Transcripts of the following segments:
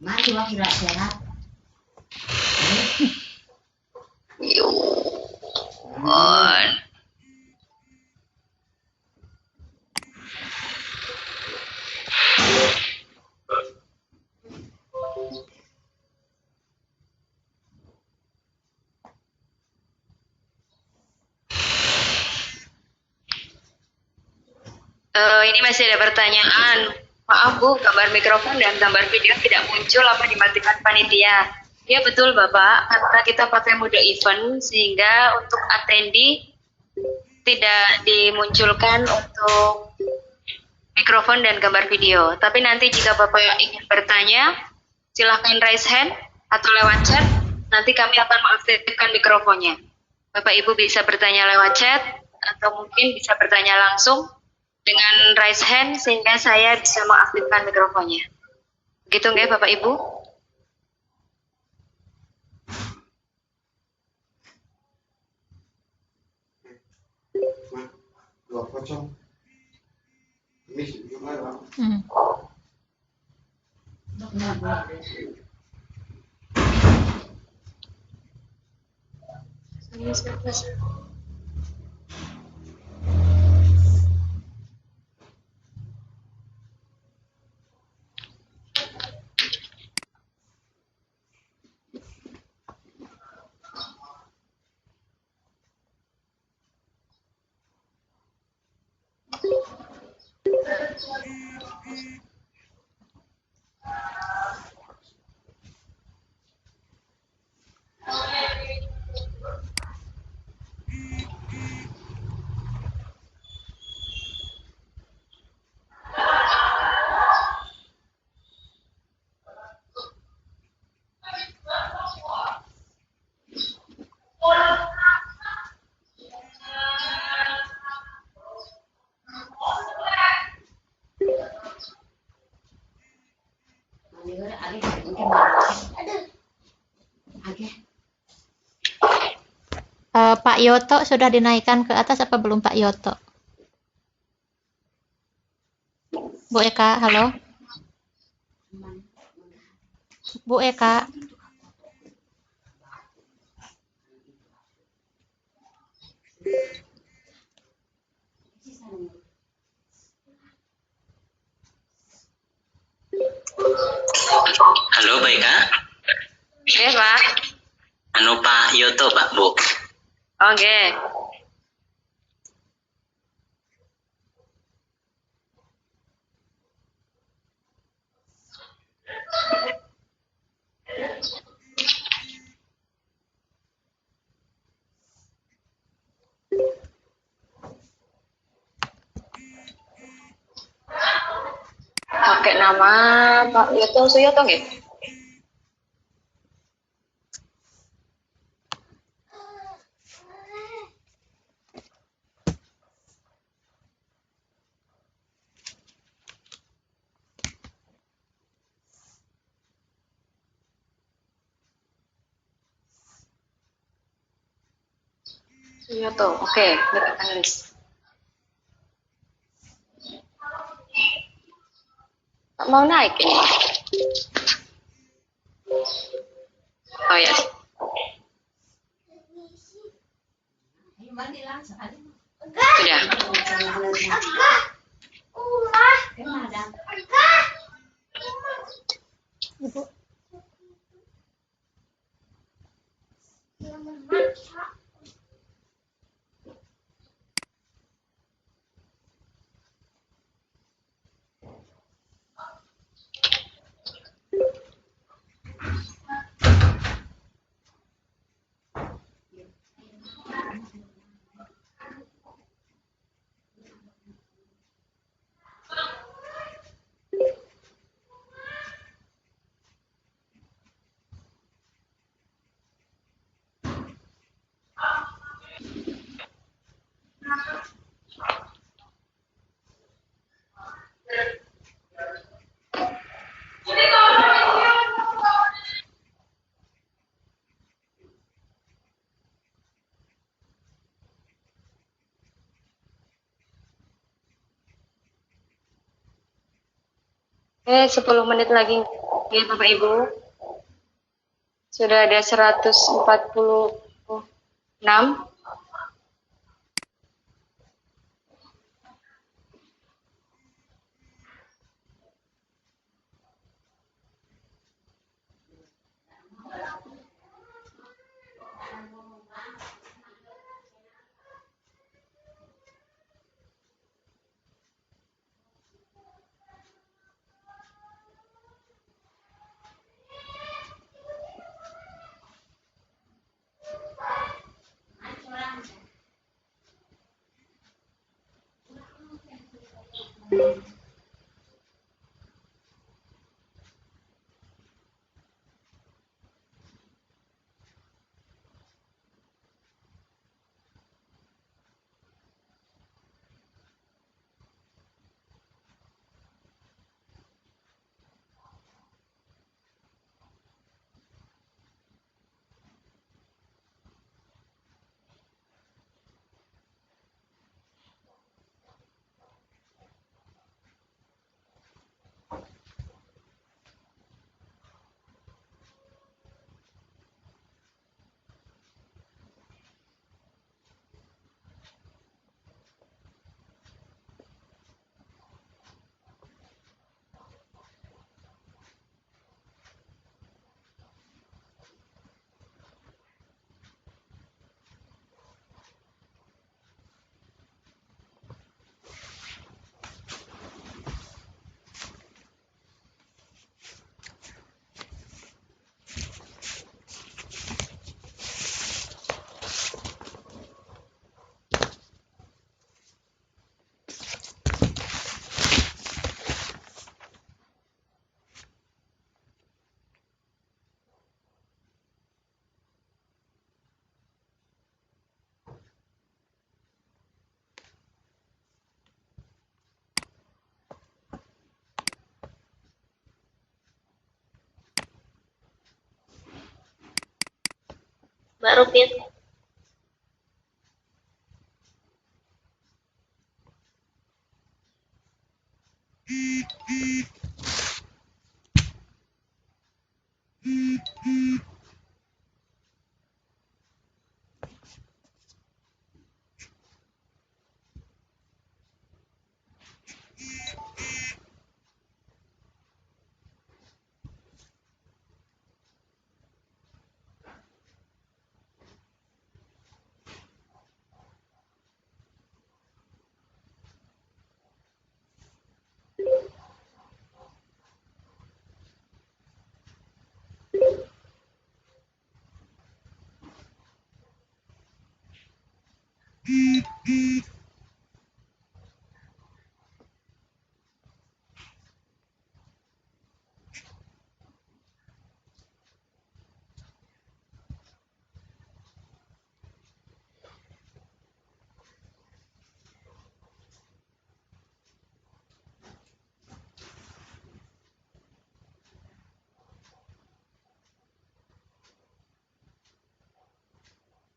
Mari wah kira sehat. Yun. Ini masih ada pertanyaan. Maaf Bu, gambar mikrofon dan gambar video tidak muncul apa dimatikan panitia? Ya betul Bapak, karena kita pakai mode event sehingga untuk attendee tidak dimunculkan untuk mikrofon dan gambar video. Tapi nanti jika Bapak ingin bertanya, silahkan raise hand atau lewat chat, nanti kami akan mengaktifkan mikrofonnya. Bapak Ibu bisa bertanya lewat chat atau mungkin bisa bertanya langsung dengan raise hand sehingga saya bisa mengaktifkan mikrofonnya. Begitu nggak Bapak Ibu? Pak Yoto sudah dinaikkan ke atas apa belum Pak Yoto? Bu Eka, halo? Bu Eka. Halo Pak Eka. Ya Pak. Anu Pak Yoto Pak Bu. Oke. Pakai nama Pak Yoto Suyoto nggih? Suyoto, oke, letakkan list. Tak mau naik ini. Oh ya. Sudah. Ibu. Oke, 10 menit lagi. Ya, Bapak Ibu, sudah ada 146. Mbak Rupin.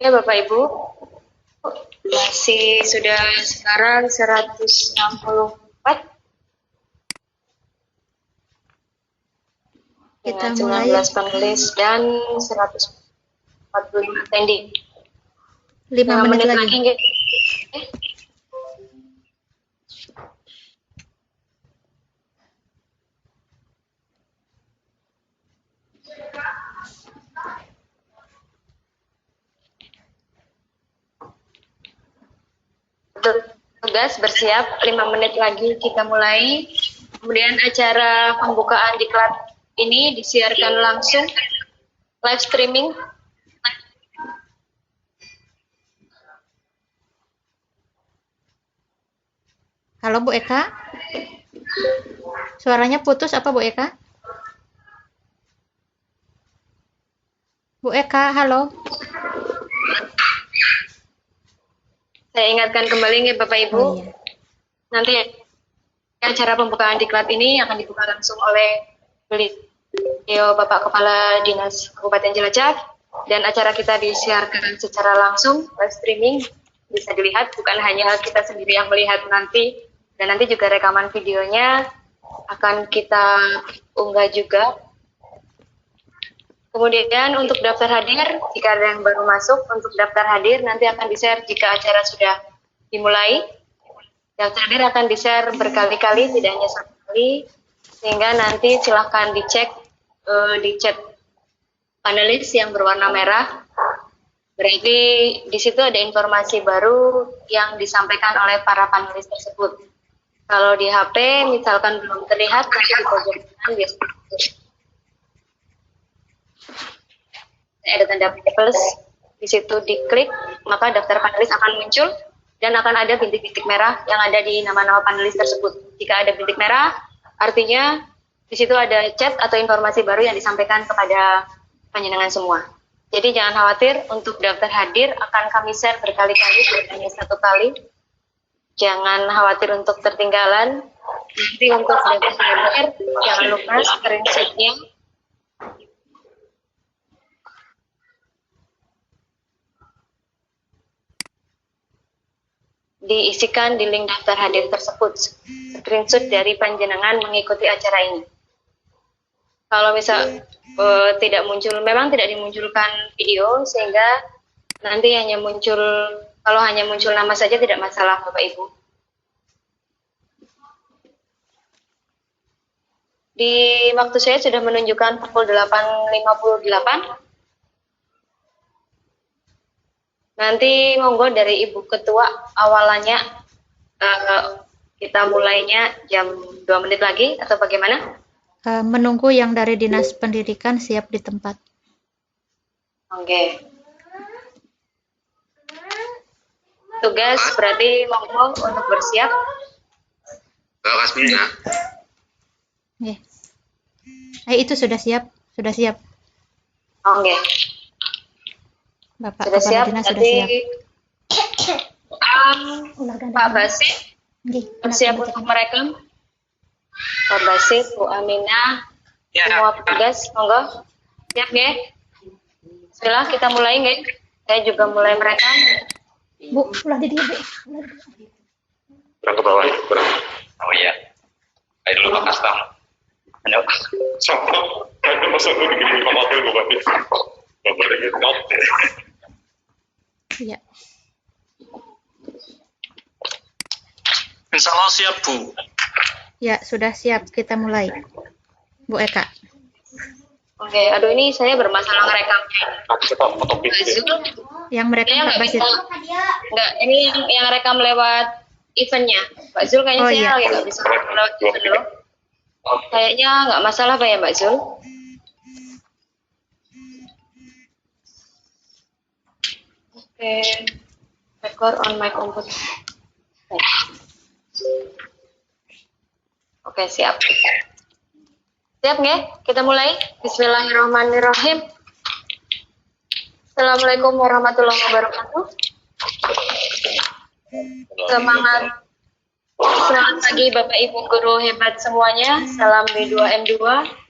Ya, Bapak Ibu, masih sudah sekarang 164 Kita dengan mulai 19 panelis dan 145 attending. 5 menit lagi. nggak? Tugas bersiap, 5 menit lagi kita mulai. Kemudian acara pembukaan diklat ini disiarkan langsung live streaming. Halo Bu Eka? Suaranya putus apa Bu Eka? Bu Eka, halo? Saya ingatkan kembali ya Bapak Ibu, Oh, iya. nanti acara pembukaan diklat ini akan dibuka langsung oleh beliau Bapak Kepala Dinas Kabupaten Cilacap, dan acara kita disiarkan secara langsung live streaming, bisa dilihat, bukan hanya kita sendiri yang melihat nanti, dan nanti juga rekaman videonya akan kita unggah juga Kemudian untuk daftar hadir, jika ada yang baru masuk, untuk daftar hadir nanti akan di-share jika acara sudah dimulai. Daftar hadir akan di-share berkali-kali, tidak hanya satu kali, sehingga nanti silahkan dicek di chat panelis yang berwarna merah. Berarti di situ ada informasi baru yang disampaikan oleh para panelis tersebut. Kalau di HP misalkan belum terlihat, nanti di pojok kanan biasanya ada tanda plus, di situ diklik, maka daftar panelis akan muncul dan akan ada bintik-bintik merah yang ada di nama-nama panelis tersebut. Jika ada bintik merah, artinya di situ ada chat atau informasi baru yang disampaikan kepada panjenengan semua. Jadi jangan khawatir, untuk daftar hadir akan kami share berkali-kali, bukan hanya satu kali. Jangan khawatir untuk tertinggalan. Nanti untuk daftar hadir, jangan lupa screenshot-nya diisikan di link daftar hadir tersebut, screenshot dari panjenengan mengikuti acara ini. Kalau misal tidak muncul, memang tidak dimunculkan video, sehingga nanti hanya muncul, kalau hanya muncul nama saja tidak masalah Bapak Ibu. Di waktu saya sudah menunjukkan pukul 8.58. Nanti monggo dari Ibu Ketua awalannya kita mulainya jam 2 menit lagi atau bagaimana? Menunggu yang dari Dinas Pendidikan siap di tempat. Oke. Tugas berarti monggo untuk bersiap. Kalau Kasmina. Nggih. Itu sudah siap, sudah siap. Oke. Bapak Sudah Kepala siap. Dinas sudah Tadi siap. Pak Basit Nggih, bersiap untuk merekam. Pak Basit, Bu Aminah, semua petugas, monggo. Siap nggih? Bismillah, kita mulai nggih. Saya juga mulai merekam. Bu, ulah di dia, Bu. Kurang ke bawah, kurang. Oh iya. Ayo dulu Pak Kastam. Halo. Sopo. Ada masa aku bikin pemakai gue berarti. Gak boleh gitu. Iya. Insya Allah siap, Bu. Ya, sudah siap. Kita mulai. Bu Eka. Oke, aduh ini saya bermasalah ngerekamnya. Aku tetap foto Mbak Zul, Yang mereka saya nggak Pak Basit. bisa. Nggak, ini yang rekam lewat eventnya. Mbak Zul kayaknya Oh, saya iya. lagi nggak bisa lewat event loh. Kayaknya nggak masalah Pak ya Mbak Zul. Oke, record on my computer. Oke, siap. Siap nggih? Kita mulai. Bismillahirrahmanirrahim. Assalamualaikum warahmatullahi wabarakatuh. Semangat. Selamat pagi Bapak Ibu guru hebat semuanya. Salam B2M2.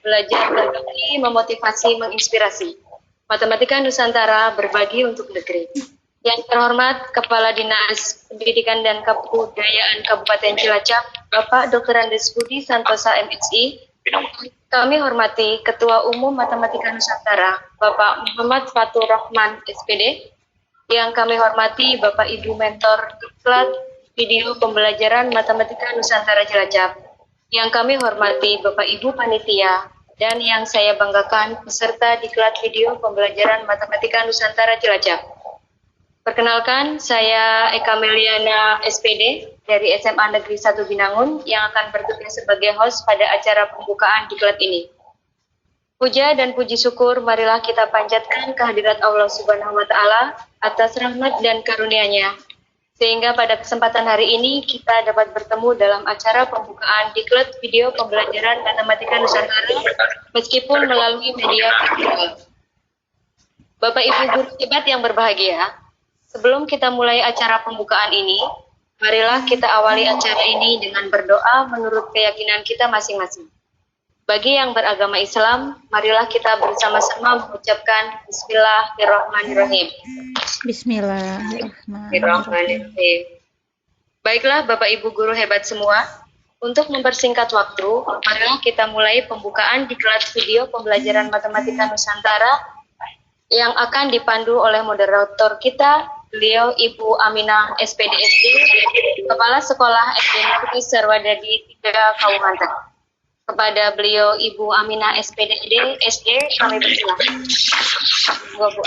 Belajar berbagi, memotivasi, menginspirasi. Matematika Nusantara berbagi untuk negeri. Yang terhormat Kepala Dinas Pendidikan dan Kebudayaan Kabupaten Cilacap, Bapak Dr. Andes Budi Santosa MSI. Kami hormati Ketua Umum Matematika Nusantara, Bapak Muhammad Fatur Rahman SPD. Yang kami hormati Bapak Ibu Mentor Diklat Video Pembelajaran Matematika Nusantara Cilacap. Yang kami hormati Bapak Ibu Panitia. Dan yang saya banggakan peserta Diklat Video Pembelajaran Matematika Nusantara Cilacap. Perkenalkan, saya Eka Meliana SPD dari SMA Negeri 1 Binangun yang akan bertugas sebagai host pada acara pembukaan diklat ini. Puja dan puji syukur marilah kita panjatkan kehadirat Allah Subhanahu wa Ta'ala atas rahmat dan karunia-Nya, sehingga pada kesempatan hari ini kita dapat bertemu dalam acara pembukaan diklat video pembelajaran Matematika Nusantara meskipun melalui media virtual. Bapak Ibu guru hebat yang berbahagia, sebelum kita mulai acara pembukaan ini, marilah kita awali acara ini dengan berdoa menurut keyakinan kita masing-masing. Bagi yang beragama Islam, marilah kita bersama-sama mengucapkan Bismillahirrahmanirrahim. Bismillahirrahmanirrahim. Baiklah Bapak Ibu guru hebat semua, Untuk mempersingkat waktu, marilah kita mulai pembukaan diklat video pembelajaran Matematika Nusantara yang akan dipandu oleh moderator kita, beliau Ibu Aminah SPDSD, Kepala Sekolah SD Negeri Sarwadadi 3 Kalimantan. Kepada beliau Ibu Aminah SPDSD, kami persilakan. Monggo, Bu.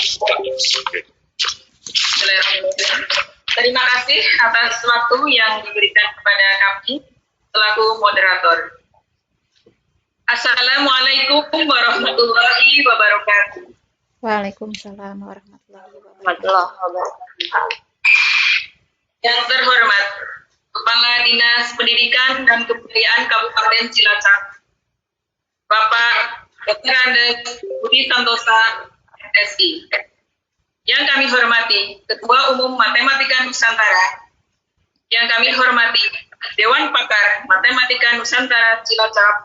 Terima kasih atas waktu yang diberikan kepada kami selaku moderator. Assalamualaikum warahmatullahi wabarakatuh. Waalaikumsalam warahmatullahi wabarakatuh. Warahmatullahi wabarakatuh. Yang terhormat Kepala Dinas Pendidikan dan Kebudayaan Kabupaten Cilacap, Bapak Dr. Andes Budi Santosa, MSI. Yang kami hormati Ketua Umum Matematika Nusantara. Yang kami hormati Dewan Pakar Matematika Nusantara Cilacap.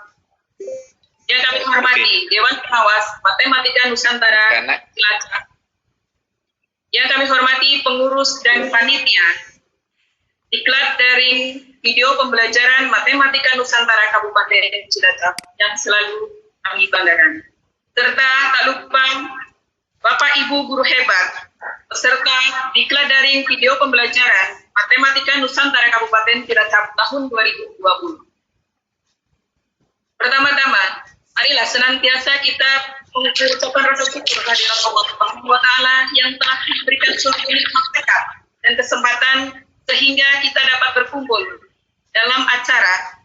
Yang kami hormati Dewan Pengawas Matematika Nusantara Cilacap. Yang kami hormati pengurus dan panitia diklat daring video pembelajaran Matematika Nusantara Kabupaten Cilacap yang selalu kami banggakan. Serta tak lupa Bapak Ibu guru hebat peserta diklat daring video pembelajaran Matematika Nusantara Kabupaten Cilacap tahun 2020. Pertama-tama, marilah senantiasa kita mengucapkan rasa syukur kehadirat Allah Subhanahu wa Ta'ala yang telah memberikan suatu nikmat berkat dan kesempatan sehingga kita dapat berkumpul dalam acara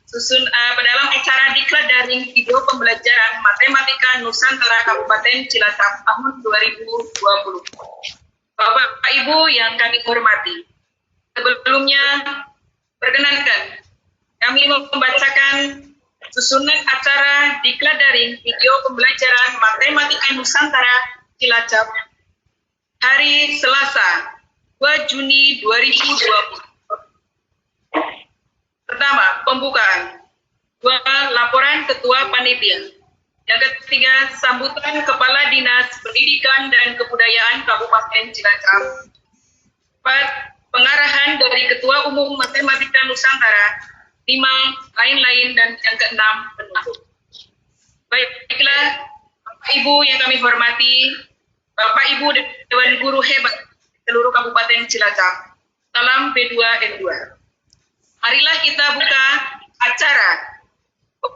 diklat daring video pembelajaran Matematika Nusantara Kabupaten Cilacap tahun 2020. Bapak Ibu yang kami hormati, sebelumnya perkenankan kami membacakan susunan acara diklat daring video pembelajaran Matematika Nusantara Cilacap hari Selasa 2 Juni 2020. Pertama, pembukaan. 2. Laporan Ketua Panitia. Yang ketiga, sambutan Kepala Dinas Pendidikan dan Kebudayaan Kabupaten Cilacap. 4. Pengarahan dari Ketua Umum Matematika Nusantara. 5. Lain-lain, dan yang keenam, penutup. Baiklah, Bapak Ibu yang kami hormati, Bapak Ibu Dewan Guru hebat seluruh Kabupaten Cilacap. Salam B2N2. Marilah kita buka acara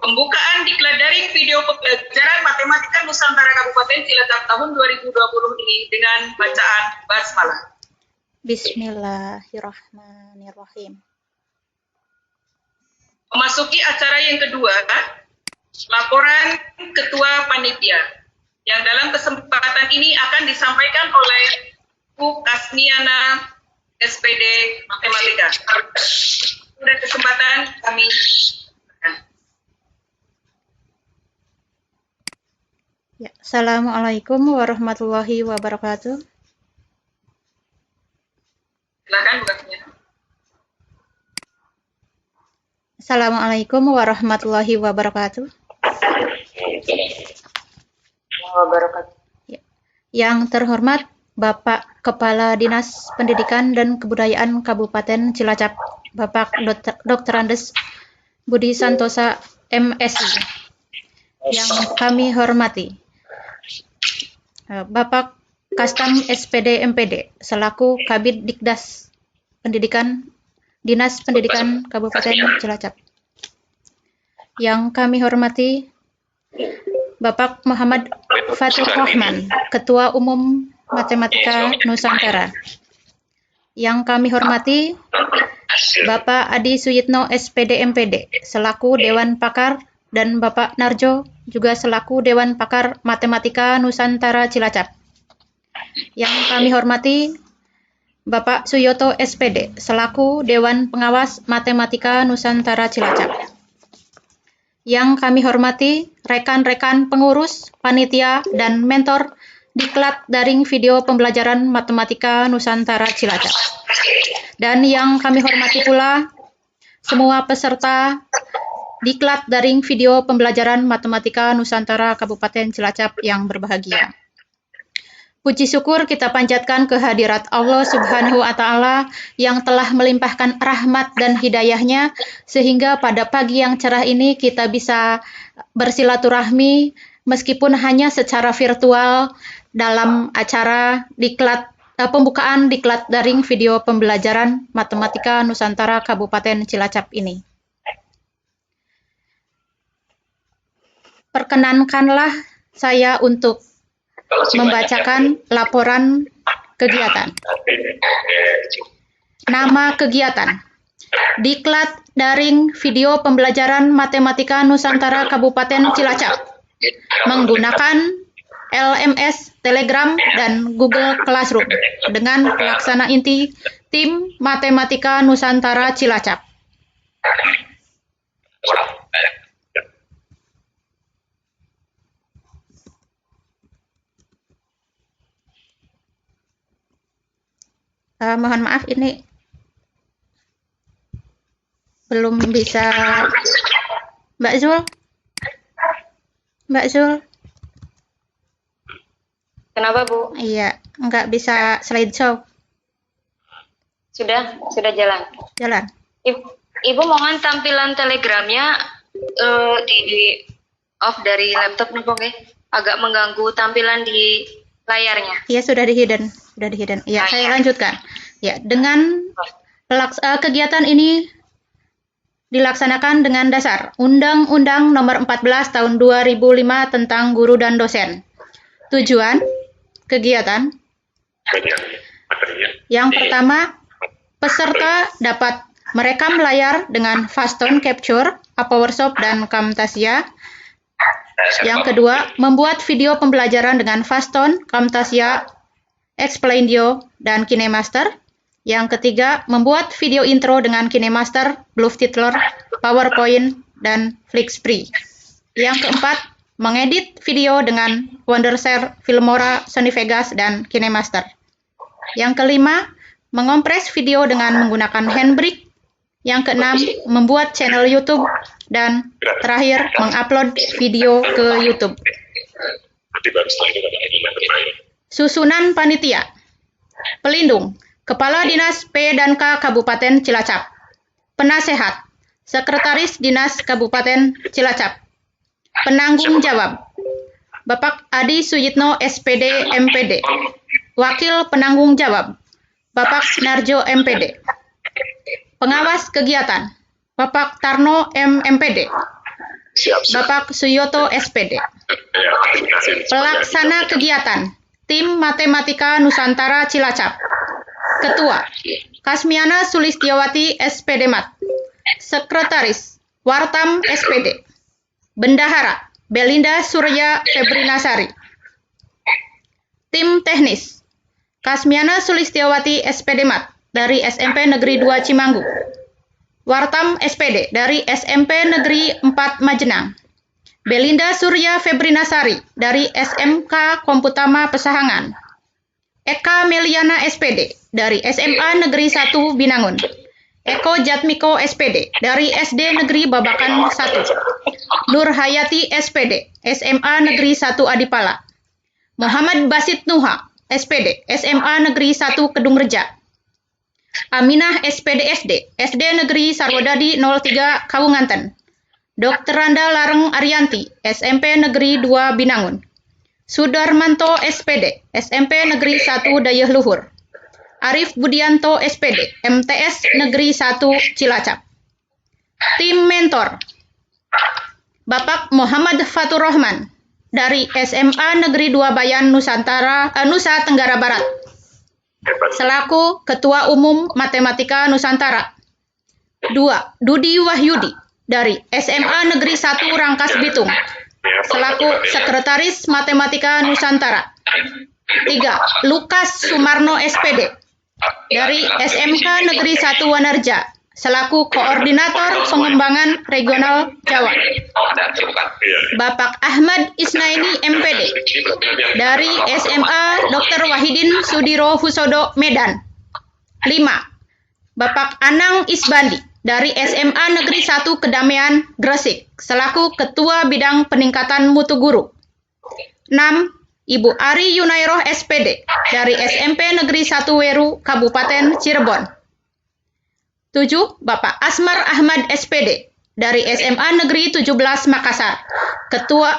pembukaan diklat daring video pembelajaran Matematika Nusantara Kabupaten Cilacap tahun 2020 ini dengan bacaan basmalah. Bismillahirrahmanirrahim. Memasuki acara yang kedua, laporan Ketua Panitia, yang dalam kesempatan ini akan disampaikan oleh Bu Kasmiana SPD Matematika. Dan kesempatan kami. Ya, Assalamualaikum warahmatullahi wabarakatuh. Silakan Bu Kasmiana. Assalamualaikum warahmatullahi wabarakatuh. Ya. Yang terhormat Bapak Kepala Dinas Pendidikan dan Kebudayaan Kabupaten Cilacap, Bapak Dr. Andes Budi Santosa, MSI. Yang kami hormati Bapak Kastam SPD MPD selaku Kabid Dikdas Pendidikan Dinas Pendidikan Kabupaten Cilacap. Yang kami hormati Bapak Muhammad Fatur Rahman, Ketua Umum Matematika Nusantara. Yang kami hormati Bapak Adi Suyitno SPD MPD selaku Dewan Pakar dan Bapak Narjo juga selaku Dewan Pakar Matematika Nusantara Cilacap. Yang kami hormati Bapak Suyoto SPD selaku Dewan Pengawas Matematika Nusantara Cilacap. Yang kami hormati rekan-rekan pengurus, panitia, dan mentor diklat daring video pembelajaran Matematika Nusantara Cilacap. Dan yang kami hormati pula semua peserta diklat daring video pembelajaran Matematika Nusantara Kabupaten Cilacap yang berbahagia. Puji syukur kita panjatkan kehadirat Allah Subhanahu wa Ta'ala yang telah melimpahkan rahmat dan hidayahnya sehingga pada pagi yang cerah ini kita bisa bersilaturahmi meskipun hanya secara virtual dalam acara pembukaan diklat daring video pembelajaran Matematika Nusantara Kabupaten Cilacap ini. Perkenankanlah saya untuk membacakan laporan kegiatan. Nama kegiatan: Diklat daring video pembelajaran Matematika Nusantara Kabupaten Cilacap menggunakan LMS, Telegram, dan Google Classroom dengan pelaksana inti tim Matematika Nusantara Cilacap. Mohon maaf, ini belum bisa. Mbak Zul. Kenapa, Bu? Iya, nggak bisa slideshow. Sudah jalan. Jalan. Ibu mohon tampilan telegramnya di off dari laptop nih, Pok, ya. Agak mengganggu tampilan di layarnya. Iya, sudah di hidden. Ya, saya lanjutkan. Ya, dengan kegiatan ini dilaksanakan dengan dasar Undang-Undang Nomor 14 Tahun 2005 tentang Guru dan Dosen. Tujuan kegiatan yang pertama, peserta dapat merekam layar dengan Fastone Capture, PowerShop, dan Camtasia. Yang kedua, membuat video pembelajaran dengan Fastone, Camtasia, Explaindio, dan KineMaster. Yang ketiga, membuat video intro dengan KineMaster, Bluetitler, PowerPoint, dan Flixpre. Yang keempat, mengedit video dengan Wondershare, Filmora, Sony Vegas, dan KineMaster. Yang kelima, mengompres video dengan menggunakan Handbrake. Yang keenam, membuat channel YouTube. Dan terakhir, mengupload video ke YouTube. Susunan panitia: pelindung, Kepala Dinas P dan K Kabupaten Cilacap, penasehat, Sekretaris Dinas Kabupaten Cilacap, penanggung jawab, Bapak Adi Suyitno SPD MPD, wakil penanggung jawab, Bapak Narjo MPD, pengawas kegiatan, Bapak Tarno MPD, Bapak Suyoto SPD, pelaksana kegiatan, tim Matematika Nusantara Cilacap, Ketua, Kasmiana Sulistiawati SPD Mat, Sekretaris, Wartam SPD, Bendahara, Belinda Surya Febrinasari, tim teknis, Kasmiana Sulistiawati SPD Mat dari SMP Negeri 2 Cimanggu, Wartam SPD dari SMP Negeri 4 Majenang, Belinda Surya Febrinasari dari SMK Komputama Pesahangan, Eka Meliana SPD dari SMA Negeri 1 Binangun, Eko Jatmiko SPD dari SD Negeri Babakan 1, Nur Hayati SPD SMA Negeri 1 Adipala, Muhammad Basit Nuha SPD SMA Negeri 1 Kedung Reja, Aminah SPD SD Negeri Sarwadadi 03 Kawunganten, Dr. Randa Lareng Arianti SMP Negeri 2 Binangun, Sudarmanto SPD SMP Negeri 1 Dayeuh Luhur, Arif Budianto SPD MTS Negeri 1 Cilacap. Tim mentor: Bapak Muhammad Fatur Rahman dari SMA Negeri 2 Bayan Nusa Tenggara Barat, selaku Ketua Umum Matematika Nusantara. 2. Dudi Wahyudi dari SMA Negeri 1 Rangkas Bitung, selaku Sekretaris Matematika Nusantara. 3. Lukas Sumarno SPD dari SMK Negeri 1 Wanarja, selaku Koordinator Pengembangan Regional Jawa. Bapak Ahmad Isnaini MPD dari SMA Dr. Wahidin Sudiro Husodo Medan. 5. Bapak Anang Isbandi dari SMA Negeri 1 Kedamaian Gresik, selaku Ketua Bidang Peningkatan Mutu Guru. 6. Ibu Ari Yunairoh SPD dari SMP Negeri 1 Weru, Kabupaten Cirebon. 7. Bapak Asmar Ahmad SPD dari SMA Negeri 17 Makassar,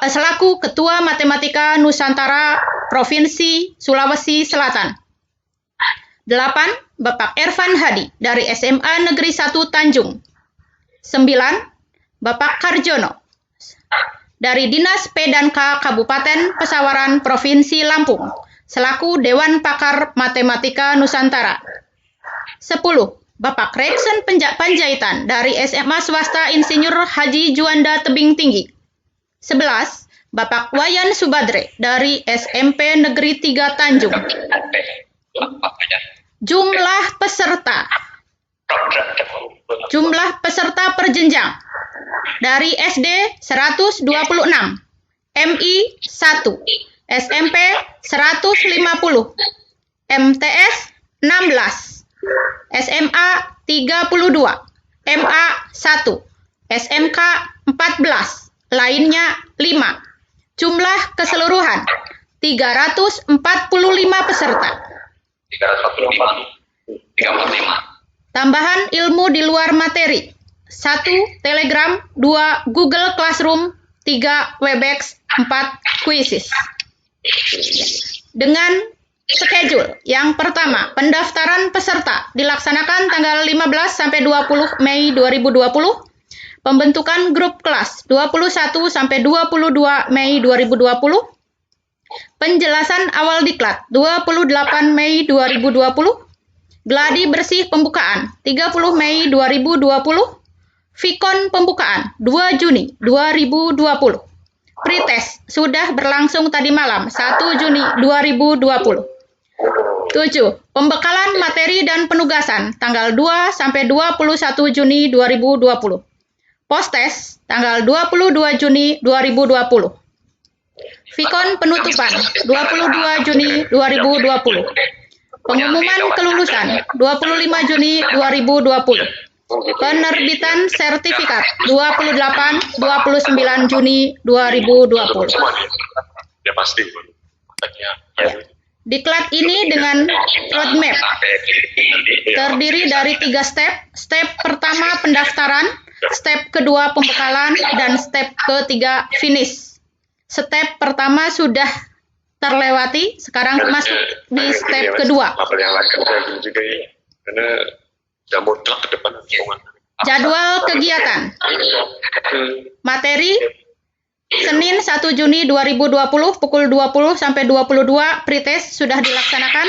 selaku Ketua Matematika Nusantara Provinsi Sulawesi Selatan. 8. Bapak Ervan Hadi dari SMA Negeri 1 Tanjung. 9. Bapak Karjono dari Dinas P&K Kabupaten Pesawaran Provinsi Lampung, selaku Dewan Pakar Matematika Nusantara. 10. Bapak Reksen Panjaitan dari SMA Swasta Insinyur Haji Juanda Tebing Tinggi. 11. Bapak Wayan Subadre dari SMP Negeri 3 Tanjung. Jumlah peserta perjenjang dari SD 126, MI 1, SMP 150, MTS 16, SMA 32, MA 1, SMK 14, lainnya 5. Jumlah keseluruhan 345 peserta. 345. Tambahan ilmu di luar materi. 1. Telegram, 2. Google Classroom, 3. Webex, 4. Quizzes. Dengan schedule. Yang pertama, pendaftaran peserta dilaksanakan tanggal 15 sampai 20 Mei 2020. Pembentukan grup kelas 21 sampai 22 Mei 2020. Penjelasan awal diklat 28 Mei 2020. Gladi bersih pembukaan 30 Mei 2020. Vikon pembukaan 2 Juni 2020. Pretest sudah berlangsung tadi malam 1 Juni 2020. 7. Pembekalan materi dan penugasan tanggal 2 sampai 21 Juni 2020. Postes tanggal 22 Juni 2020. Vikon penutupan 22 Juni 2020. Pengumuman kelulusan 25 Juni 2020. Penerbitan sertifikat 28-29 Juni 2020. Ya pasti. Diklat ini dengan roadmap terdiri dari 3 step. Step pertama pendaftaran, step kedua pembekalan, dan step ketiga finish. Step pertama sudah terlewati, sekarang masuk di step kedua. Yang lain juga ya. Karena sudah mutlak ke depan. Jadwal kegiatan. Materi Senin 1 Juni 2020 pukul 20 sampai 22 pretest sudah dilaksanakan.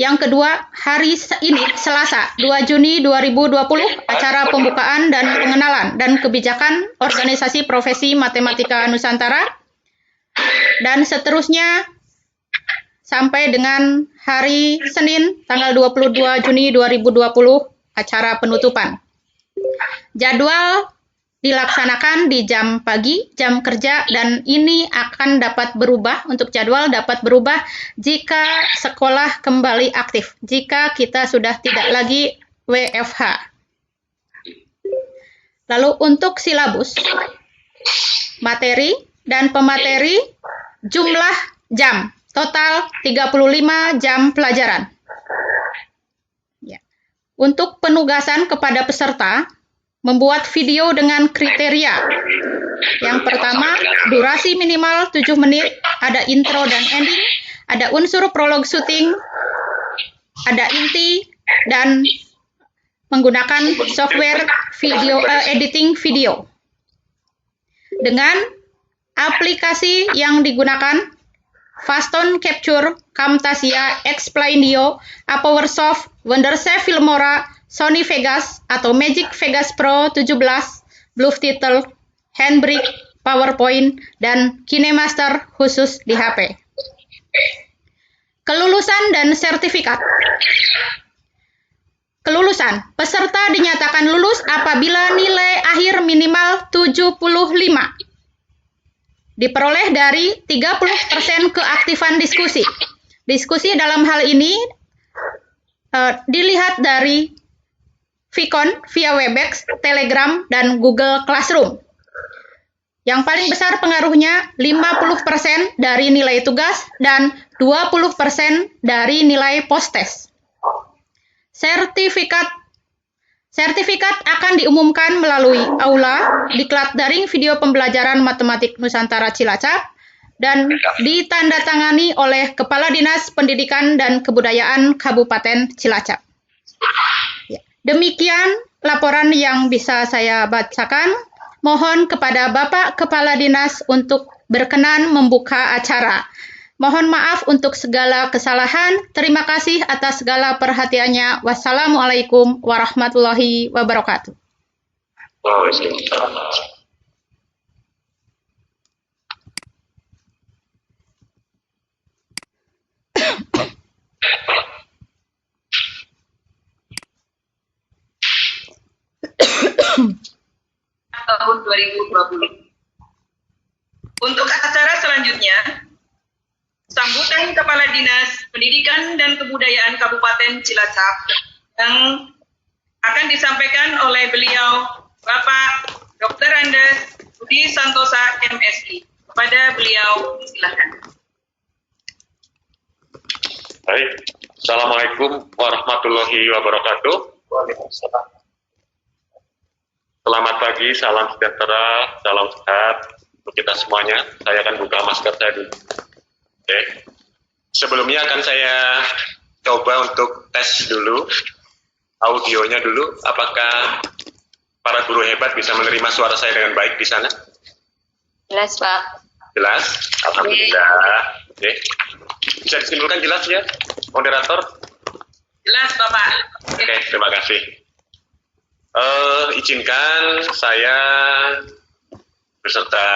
Yang kedua, hari ini Selasa 2 Juni 2020 acara pembukaan dan pengenalan dan kebijakan organisasi profesi matematika Nusantara. Dan seterusnya sampai dengan hari Senin tanggal 22 Juni 2020 acara penutupan. Jadwal dilaksanakan di jam pagi, jam kerja, dan ini akan dapat berubah, untuk jadwal dapat berubah jika sekolah kembali aktif, jika kita sudah tidak lagi WFH. Lalu untuk silabus, materi dan pemateri, jumlah jam, total 35 jam pelajaran. Untuk penugasan kepada peserta, membuat video dengan kriteria. Yang pertama, durasi minimal 7 menit, ada intro dan ending, ada unsur prolog syuting, ada inti, dan menggunakan software video editing video. Dengan aplikasi yang digunakan, Fastone Capture, Camtasia, Explainio, PowerSoft, Wondershare Filmora, Sony Vegas atau Magic Vegas Pro 17, Blue Title, Handbrake, PowerPoint, dan KineMaster khusus di HP. Kelulusan dan sertifikat. Kelulusan. Peserta dinyatakan lulus apabila nilai akhir minimal 75. Diperoleh dari 30% keaktifan diskusi. Diskusi dalam hal ini dilihat dari Vikon via Webex, Telegram, dan Google Classroom. Yang paling besar pengaruhnya 50% dari nilai tugas dan 20% dari nilai post-test. Sertifikat akan diumumkan melalui Aula, diklat daring video pembelajaran matematik Nusantara Cilacap, dan ditandatangani oleh Kepala Dinas Pendidikan dan Kebudayaan Kabupaten Cilacap. Ya. Demikian laporan yang bisa saya bacakan. Mohon kepada Bapak Kepala Dinas untuk berkenan membuka acara. Mohon maaf untuk segala kesalahan. Terima kasih atas segala perhatiannya. Wassalamualaikum warahmatullahi wabarakatuh. Tahun 2020. Untuk acara selanjutnya, sambutan Kepala Dinas Pendidikan dan Kebudayaan Kabupaten Cilacap yang akan disampaikan oleh beliau Bapak Dr. Andes Budi Santosa MSI. Kepada beliau, silakan. Baik, Assalamualaikum warahmatullahi wabarakatuh. Waalaikumsalam. Selamat pagi, salam sejahtera, salam sehat untuk kita semuanya. Saya akan buka masker saya dulu. Oke. Sebelumnya akan saya coba untuk tes dulu audionya dulu. Apakah para guru hebat bisa menerima suara saya dengan baik di sana? Jelas, Pak. Jelas? Alhamdulillah. Oke. Bisa disimpulkan jelas ya, moderator? Jelas, Bapak. Oke, terima kasih. Izinkan saya beserta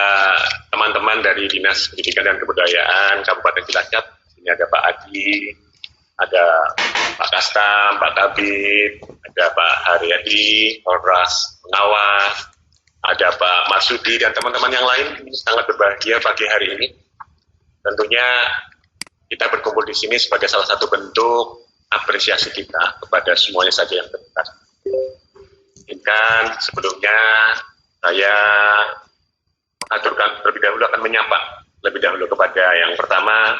teman-teman dari Dinas Pendidikan dan Kebudayaan Kabupaten Cilacap. Ini ada Pak Adi, ada Pak Kastam, Pak Kabit, ada Pak Haryadi, Polres Pengawas, ada Pak Marsudi dan teman-teman yang lain. Sangat berbahagia pagi hari ini. Tentunya kita berkumpul di sini sebagai salah satu bentuk apresiasi kita kepada semuanya saja yang terlibat. Izinkan sebelumnya saya mengaturkan terlebih dahulu akan menyapa lebih dahulu kepada yang pertama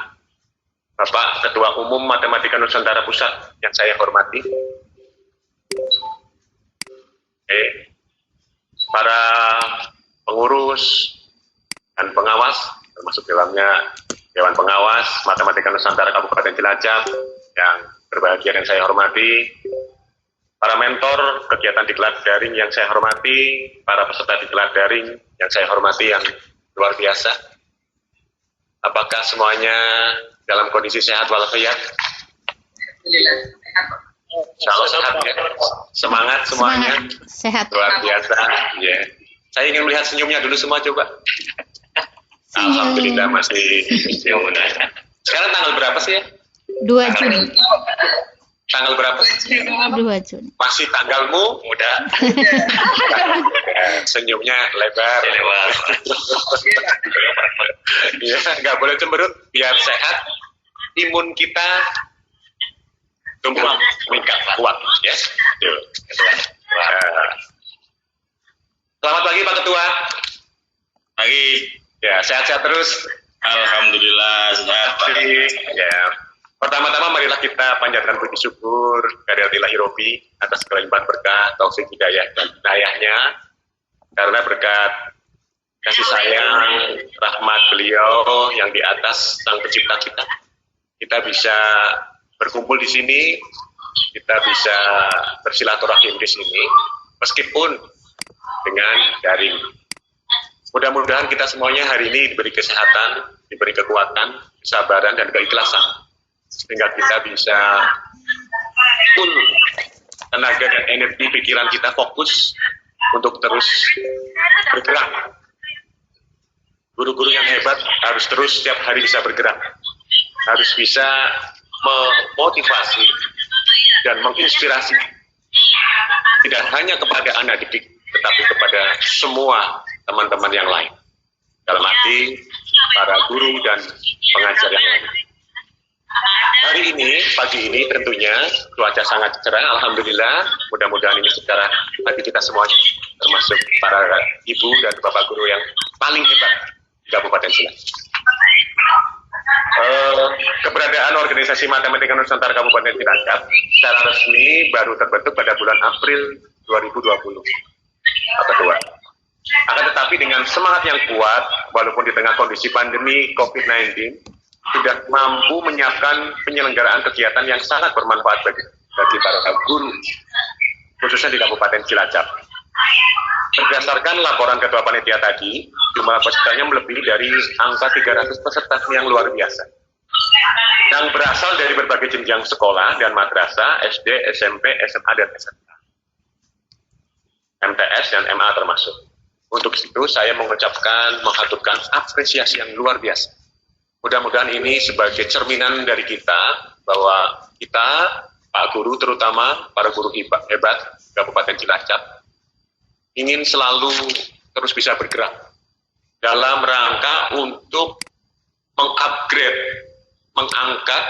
Bapak Ketua Umum Matematika Nusantara Pusat yang saya hormati, para pengurus dan pengawas termasuk dalamnya Dewan Pengawas Matematika Nusantara Kabupaten Cilacap yang berbahagia dan saya hormati, para mentor kegiatan diklat daring yang saya hormati, para peserta diklat daring yang saya hormati yang luar biasa. Apakah semuanya dalam kondisi sehat walafiat? Alhamdulillah. Insyaallah sehat ya. Semangat semuanya. Sehat. Luar biasa. Ya. Saya ingin melihat senyumnya dulu semua coba. Alhamdulillah masih senyum. Sekarang tanggal berapa sih ya? 2 Juni. Tanggal berapa? 2 Juni. Masih tanggalmu muda. Senyumnya lebar. Ya, nggak boleh cemberut biar sehat. Imun kita tumbuh meningkat kuat, ya. Selamat pagi Pak Ketua. Pagi. Ya, sehat-sehat terus. Alhamdulillah sehat. Ya. Pertama-tama marilah kita panjatkan puji syukur kehadirat Ilahi Robi atas kelimpahan berkah, taufik hidayah dan inayahnya. Karena berkat kasih sayang, rahmat beliau yang di atas Sang Pencipta kita bisa berkumpul di sini, kita bisa bersilaturahim di sini, meskipun dengan daring. Mudah-mudahan kita semuanya hari ini diberi kesehatan, diberi kekuatan, kesabaran dan keikhlasan, sehingga kita bisa full tenaga dan energi pikiran kita fokus untuk terus bergerak. Guru-guru yang hebat harus terus setiap hari bisa bergerak, harus bisa memotivasi dan menginspirasi tidak hanya kepada anak didik, tetapi kepada semua teman-teman yang lain, dalam arti para guru dan pengajar yang lain. Hari ini, pagi ini tentunya cuaca sangat cerah, alhamdulillah. Mudah-mudahan ini secara bagi kita semuanya, termasuk para ibu dan bapak guru yang paling hebat di Kabupaten Cilacap. Keberadaan organisasi Matematika Nusantara Kabupaten Cilacap secara resmi baru terbentuk pada bulan April 2020. Ketua. Akan tetapi dengan semangat yang kuat, walaupun di tengah kondisi pandemi COVID-19, sudah mampu menyiapkan penyelenggaraan kegiatan yang sangat bermanfaat bagi para guru, khususnya di Kabupaten Cilacap. Berdasarkan laporan Ketua Panitia tadi, jumlah pesertanya melebihi dari angka 300 peserta yang luar biasa. Yang berasal dari berbagai jenjang sekolah dan madrasah, SD, SMP, SMA, dan SMK. MTS dan MA termasuk. Untuk itu saya menghaturkan apresiasi yang luar biasa. Mudah-mudahan ini sebagai cerminan dari kita, bahwa kita, Pak Guru terutama, para guru hebat Kabupaten Cilacap, ingin selalu terus bisa bergerak dalam rangka untuk mengupgrade, mengangkat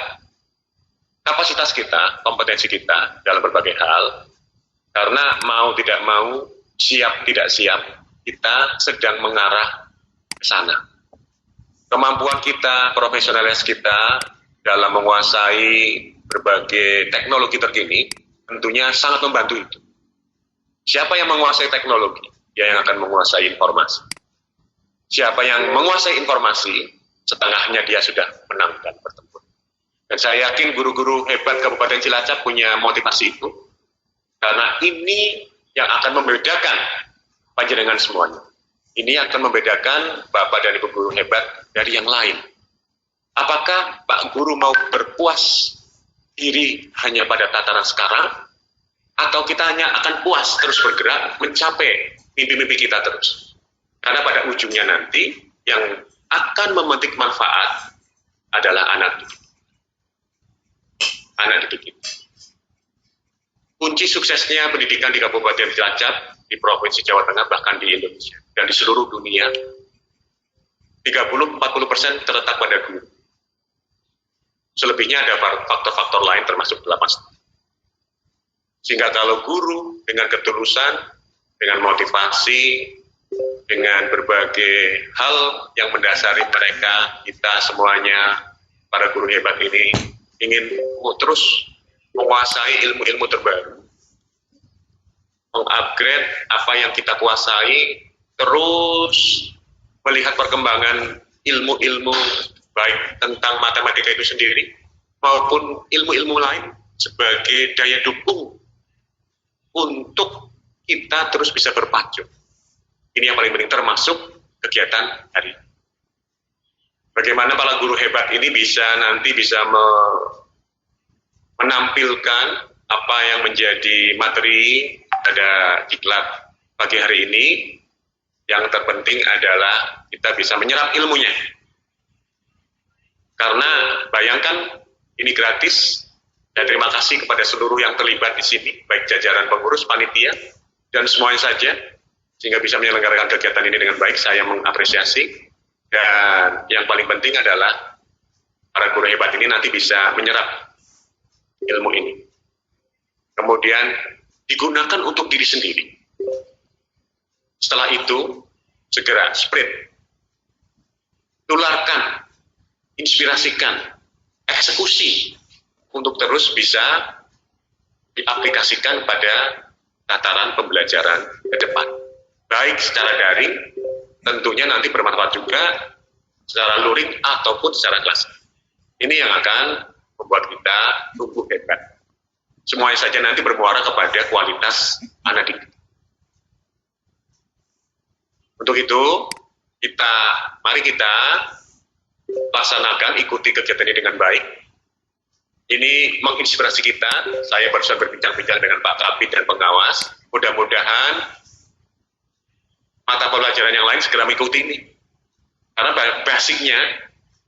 kapasitas kita, kompetensi kita dalam berbagai hal, karena mau tidak mau, siap tidak siap, kita sedang mengarah ke sana. Kemampuan kita, profesionalitas kita dalam menguasai berbagai teknologi terkini tentunya sangat membantu itu. Siapa yang menguasai teknologi, dia yang akan menguasai informasi. Siapa yang menguasai informasi, setengahnya dia sudah menang dan bertempur. Dan saya yakin guru-guru hebat Kabupaten Cilacap punya motivasi itu, karena ini yang akan membedakan panjenengan semuanya. Ini akan membedakan Bapak dan Ibu guru hebat dari yang lain. Apakah Pak Guru mau berpuas diri hanya pada tataran sekarang, atau kita hanya akan puas terus bergerak mencapai mimpi-mimpi kita terus? Karena pada ujungnya nanti yang akan memetik manfaat adalah anak didik. Anak didik kita. Kunci suksesnya pendidikan di Kabupaten Cilacap, di Provinsi Jawa Tengah, bahkan di Indonesia dan di seluruh dunia, 30-40% terletak pada guru. Selebihnya ada faktor-faktor lain termasuk 8. Sehingga kalau guru dengan ketulusan, dengan motivasi, dengan berbagai hal yang mendasari mereka, kita semuanya, para guru hebat ini, ingin terus menguasai ilmu-ilmu terbaru, mengupgrade apa yang kita kuasai, terus melihat perkembangan ilmu-ilmu baik tentang matematika itu sendiri maupun ilmu-ilmu lain sebagai daya dukung untuk kita terus bisa berpacu. Ini yang paling penting, termasuk kegiatan hari. Bagaimana para guru hebat ini nanti bisa menampilkan apa yang menjadi materi pada diklat pagi hari ini. Yang terpenting adalah kita bisa menyerap ilmunya. Karena bayangkan ini gratis, dan terima kasih kepada seluruh yang terlibat di sini, baik jajaran pengurus, panitia, dan semuanya saja, sehingga bisa menyelenggarakan kegiatan ini dengan baik. Saya mengapresiasi, dan yang paling penting adalah para guru hebat ini nanti bisa menyerap ilmu ini. Kemudian digunakan untuk diri sendiri. Setelah itu, segera spread, tularkan, inspirasikan, eksekusi untuk terus bisa diaplikasikan pada tataran pembelajaran ke depan. Baik secara daring, tentunya nanti bermanfaat juga secara luring ataupun secara kelas. Ini yang akan membuat kita tumbuh hebat. Semuanya saja nanti bermuara kepada kualitas anak didik. Untuk itu, mari kita laksanakan, ikuti kegiatan ini dengan baik. Ini menginspirasi kita. Saya barusan berbincang-bincang dengan Pak Kabid dan pengawas. Mudah-mudahan mata pelajaran yang lain segera mengikuti ini. Karena basicnya,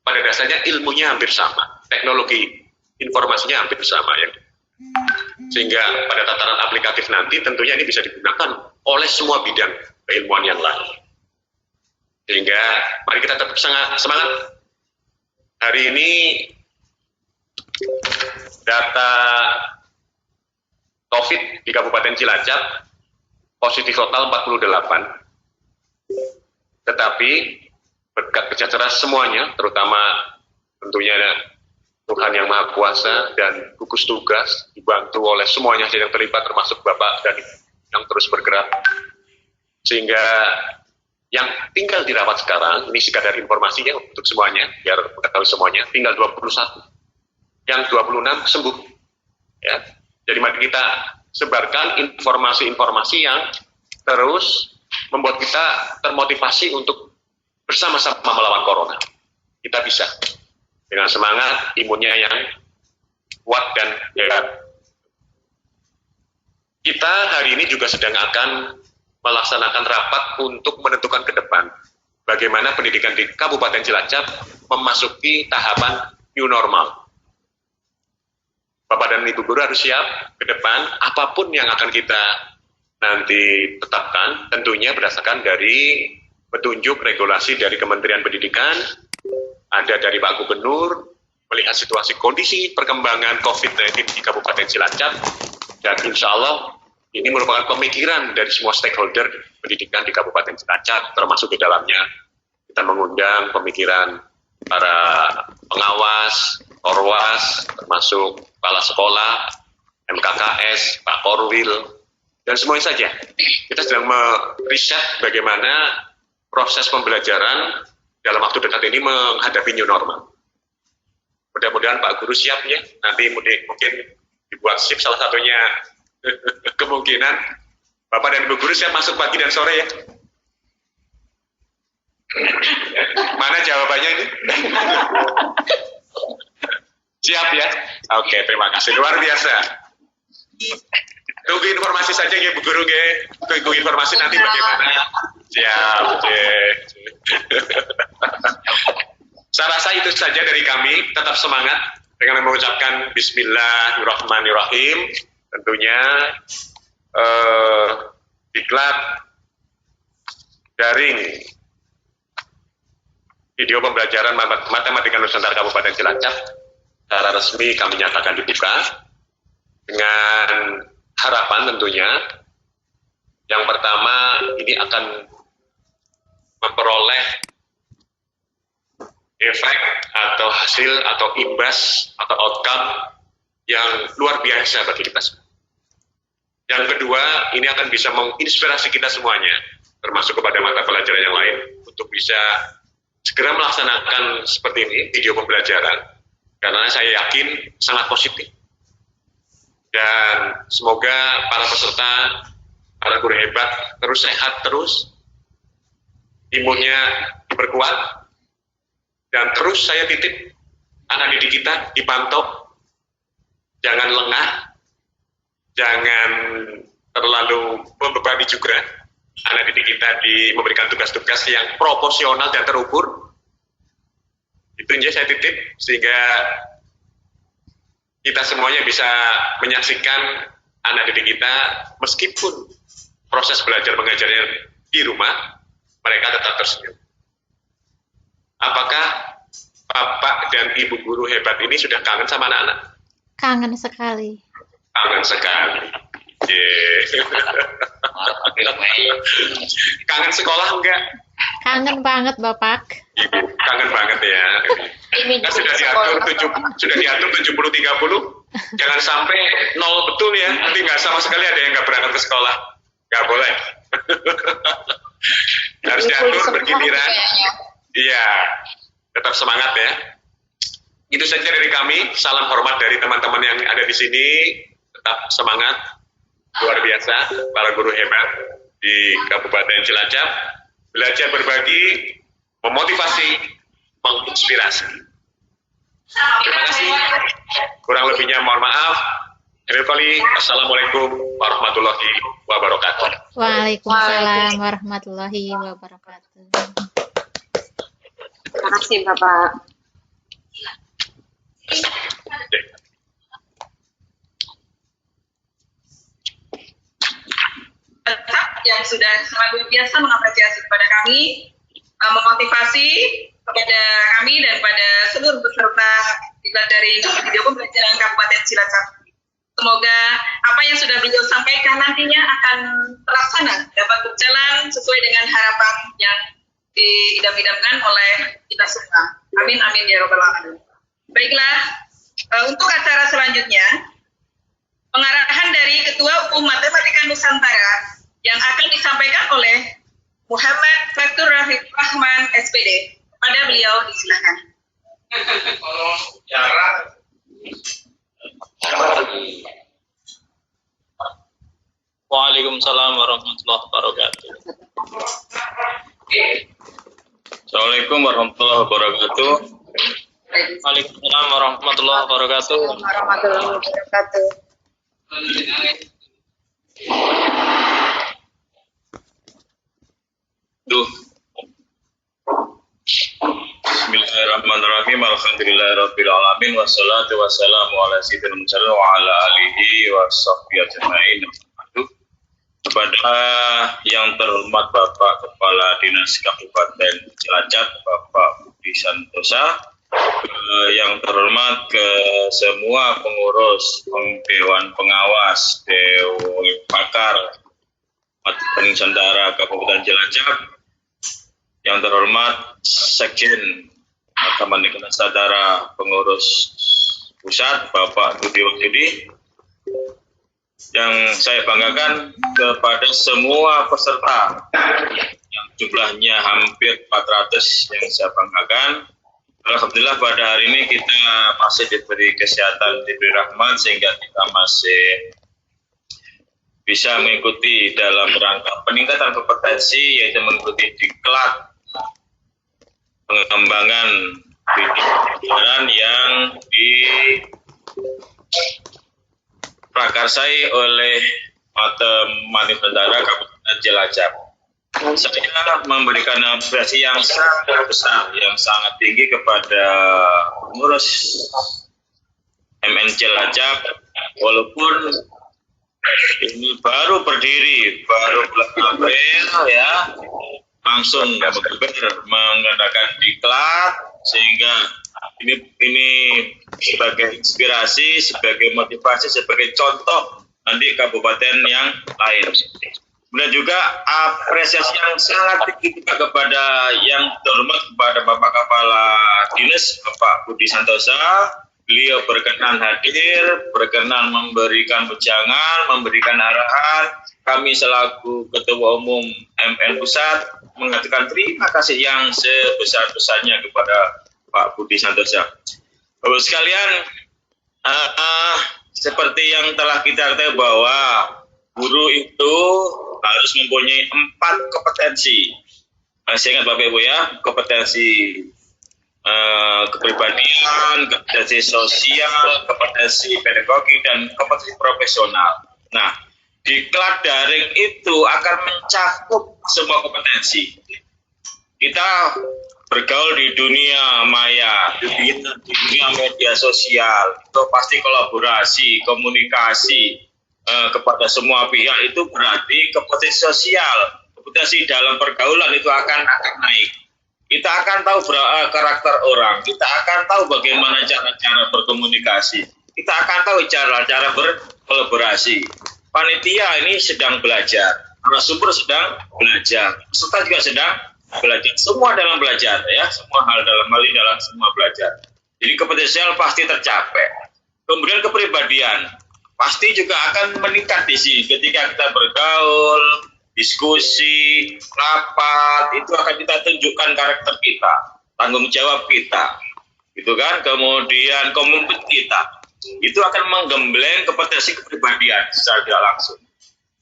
pada dasarnya ilmunya hampir sama. Teknologi informasinya hampir sama. Sehingga pada tataran aplikatif nanti tentunya ini bisa digunakan oleh semua bidang keilmuan yang lain. Sehingga mari kita tetap semangat. Hari ini data COVID di Kabupaten Cilacap positif total 48. Tetapi berkat kerja keras semuanya, terutama tentunya Tuhan Yang Maha Kuasa dan gugus tugas dibantu oleh semuanya yang terlibat termasuk Bapak dan yang terus bergerak, sehingga yang tinggal dirawat sekarang, ini sekadar informasinya untuk semuanya, biar mengetahui semuanya, tinggal 21. Yang 26 sembuh. Ya. Jadi mari kita sebarkan informasi-informasi yang terus membuat kita termotivasi untuk bersama-sama melawan corona. Kita bisa. Dengan semangat, imunnya yang kuat dan hebat. Kita hari ini juga sedang akan melaksanakan rapat untuk menentukan ke depan bagaimana pendidikan di Kabupaten Cilacap memasuki tahapan new normal. Bapak dan Ibu guru harus siap ke depan apapun yang akan kita nanti tetapkan, tentunya berdasarkan dari petunjuk regulasi dari Kementerian Pendidikan, ada dari Pak Gubernur, melihat situasi kondisi perkembangan COVID-19 di Kabupaten Cilacap, dan insya Allah ini merupakan pemikiran dari semua stakeholder pendidikan di Kabupaten Cilacap, termasuk di dalamnya kita mengundang pemikiran para pengawas, orwas, termasuk kepala sekolah, MKKS, Pak Korwil, dan semuanya saja. Kita sedang meriset bagaimana proses pembelajaran dalam waktu dekat ini menghadapi new normal. Mudah-mudahan Pak Guru siap ya, nanti mungkin dibuat shift salah satunya kemungkinan Bapak dan Ibu Guru siap masuk pagi dan sore ya. Mana jawabannya ini? Siap ya? Oke, terima kasih. Luar biasa. Tunggu informasi saja ya Bu Guru ya. Tunggu informasi nanti bagaimana. Siap. Saya rasa itu saja dari kami. Tetap semangat dengan mengucapkan Bismillahirrahmanirrahim. Tentunya diklat daring video pembelajaran Matematika Nusantara Kabupaten Cilacap secara resmi kami nyatakan dibuka dengan harapan tentunya yang pertama ini akan memperoleh efek atau hasil atau imbas atau outcome yang luar biasa bagi kita semua. Yang kedua, ini akan bisa menginspirasi kita semuanya, termasuk kepada mata pelajaran yang lain, untuk bisa segera melaksanakan seperti ini, video pembelajaran, karena saya yakin sangat positif. Dan semoga para peserta, para guru hebat, terus sehat terus, imunnya diperkuat, dan terus saya titip anak didik kita dipantau, jangan lengah, jangan terlalu membebani juga. Anak didik kita memberikan tugas-tugas yang proporsional dan terukur. Itu aja saya titip, sehingga kita semuanya bisa menyaksikan anak didik kita, meskipun proses belajar mengajarnya di rumah, mereka tetap tersenyum. Apakah Bapak dan Ibu guru hebat ini sudah kangen sama anak-anak? Kangen sekali. Kangen sekali. Kangen sekolah enggak? Kangen banget Bapak. Ibu, kangen banget ya. Kan sudah diatur 70-30. Jangan sampai 0 betul ya. Nanti nggak sama sekali ada yang nggak berangkat ke sekolah. Nggak boleh. Harus diatur bergiliran. Iya. Tetap semangat ya. Itu saja dari kami. Salam hormat dari teman-teman yang ada di sini. Tetap semangat. Luar biasa, para guru hebat di Kabupaten Cilacap, belajar berbagi, memotivasi, menginspirasi. Terima kasih. Kurang lebihnya mohon maaf. Assalamualaikum warahmatullahi wabarakatuh. Waalaikumsalam warahmatullahi wabarakatuh. Terima kasih Bapak. Yang sudah sangat luar biasa mengapresiasi kepada kami, memotivasi kepada kami dan pada seluruh peserta diklat dari video pembelajaran Kabupaten Cilacap. Semoga apa yang sudah beliau sampaikan nantinya akan terlaksana, dapat berjalan sesuai dengan harapan yang diidam-idamkan oleh kita semua. Amin, amin, ya robbal alamin. Baiklah, untuk acara selanjutnya, pengarahan dari Ketua Umum Matematika Nusantara yang akan disampaikan oleh Muhammad Fatur Rahman, SPD. Kepada beliau, disilakan. Waalaikumsalam warahmatullahi wabarakatuh. Assalamualaikum warahmatullahi wabarakatuh. Waalaikumsalam warahmatullahi wabarakatuh. Warahmatullahi wabarakatuh. Duh. Bismillahirrahmanirrahim. Alhamdulillahirabbil alamin wassalatu wassalamu ala sayyidina Muhammad wa ala alihi washabbihi ajmain. Kepada yang terhormat Bapak Kepala Dinas Kabupaten Cilacap, Bapak Budi Santosa, yang terhormat ke semua pengurus Dewan Pengawas, Dewan Pakar Matematika Nusantara Kabupaten Cilacap, yang terhormat Sekjen Matematika Nusantara Pengurus Pusat, Bapak Budi Wahyudi, yang saya banggakan kepada semua peserta yang jumlahnya hampir 400 yang saya banggakan. Alhamdulillah pada hari ini kita masih diberi kesehatan, diberi rahmat sehingga kita masih bisa mengikuti dalam rangka peningkatan kompetensi, yaitu mengikuti diklat pengembangan pembelajaran yang diprakarsai oleh Matematika Nusantara Kabupaten Cilacap. Saya memberikan apresiasi yang sangat besar, yang sangat tinggi kepada pengurus MN Cilacap, walaupun ini baru berdiri, baru bulan April ya, langsung mengadakan diklat, sehingga ini sebagai inspirasi, sebagai motivasi, sebagai contoh nanti kabupaten yang lain. Kemudian juga apresiasi yang sangat tinggi juga kepada yang terhormat kepada Bapak Kepala Dinas, Bapak Budi Santosa. Beliau berkenan hadir, berkenan memberikan wejangan, memberikan arahan. Kami selaku Ketua Umum MN Pusat mengatakan terima kasih yang sebesar-besarnya kepada Pak Budi Santosa. Bapak sekalian, seperti yang telah kita ketahui bahwa guru itu harus mempunyai 4 kompetensi. Saya ingat Bapak Ibu ya, kompetensi kepribadian, kompetensi sosial, kompetensi pedagogi, dan kompetensi profesional. Nah, diklat daring itu akan mencakup semua kompetensi. Kita bergaul di dunia maya, di dunia media sosial, itu pasti kolaborasi, komunikasi kepada semua pihak, itu berarti kompetensi sosial, kompetensi dalam pergaulan itu akan naik. Kita akan tahu karakter orang, kita akan tahu bagaimana cara-cara berkomunikasi, kita akan tahu cara-cara berkolaborasi. Panitia ini sedang belajar, narasumber sedang belajar, peserta juga sedang belajar, semua dalam belajar ya, semua hal dalam hal ini dalam semua belajar. Jadi kompetensi pasti tercapai. Kemudian kepribadian pasti juga akan meningkat di sini ketika kita bergaul, diskusi, rapat, itu akan kita tunjukkan karakter kita, tanggung jawab kita, gitu kan. Kemudian komitmen kita, itu akan menggembleng kompetensi kepribadian secara tidak langsung.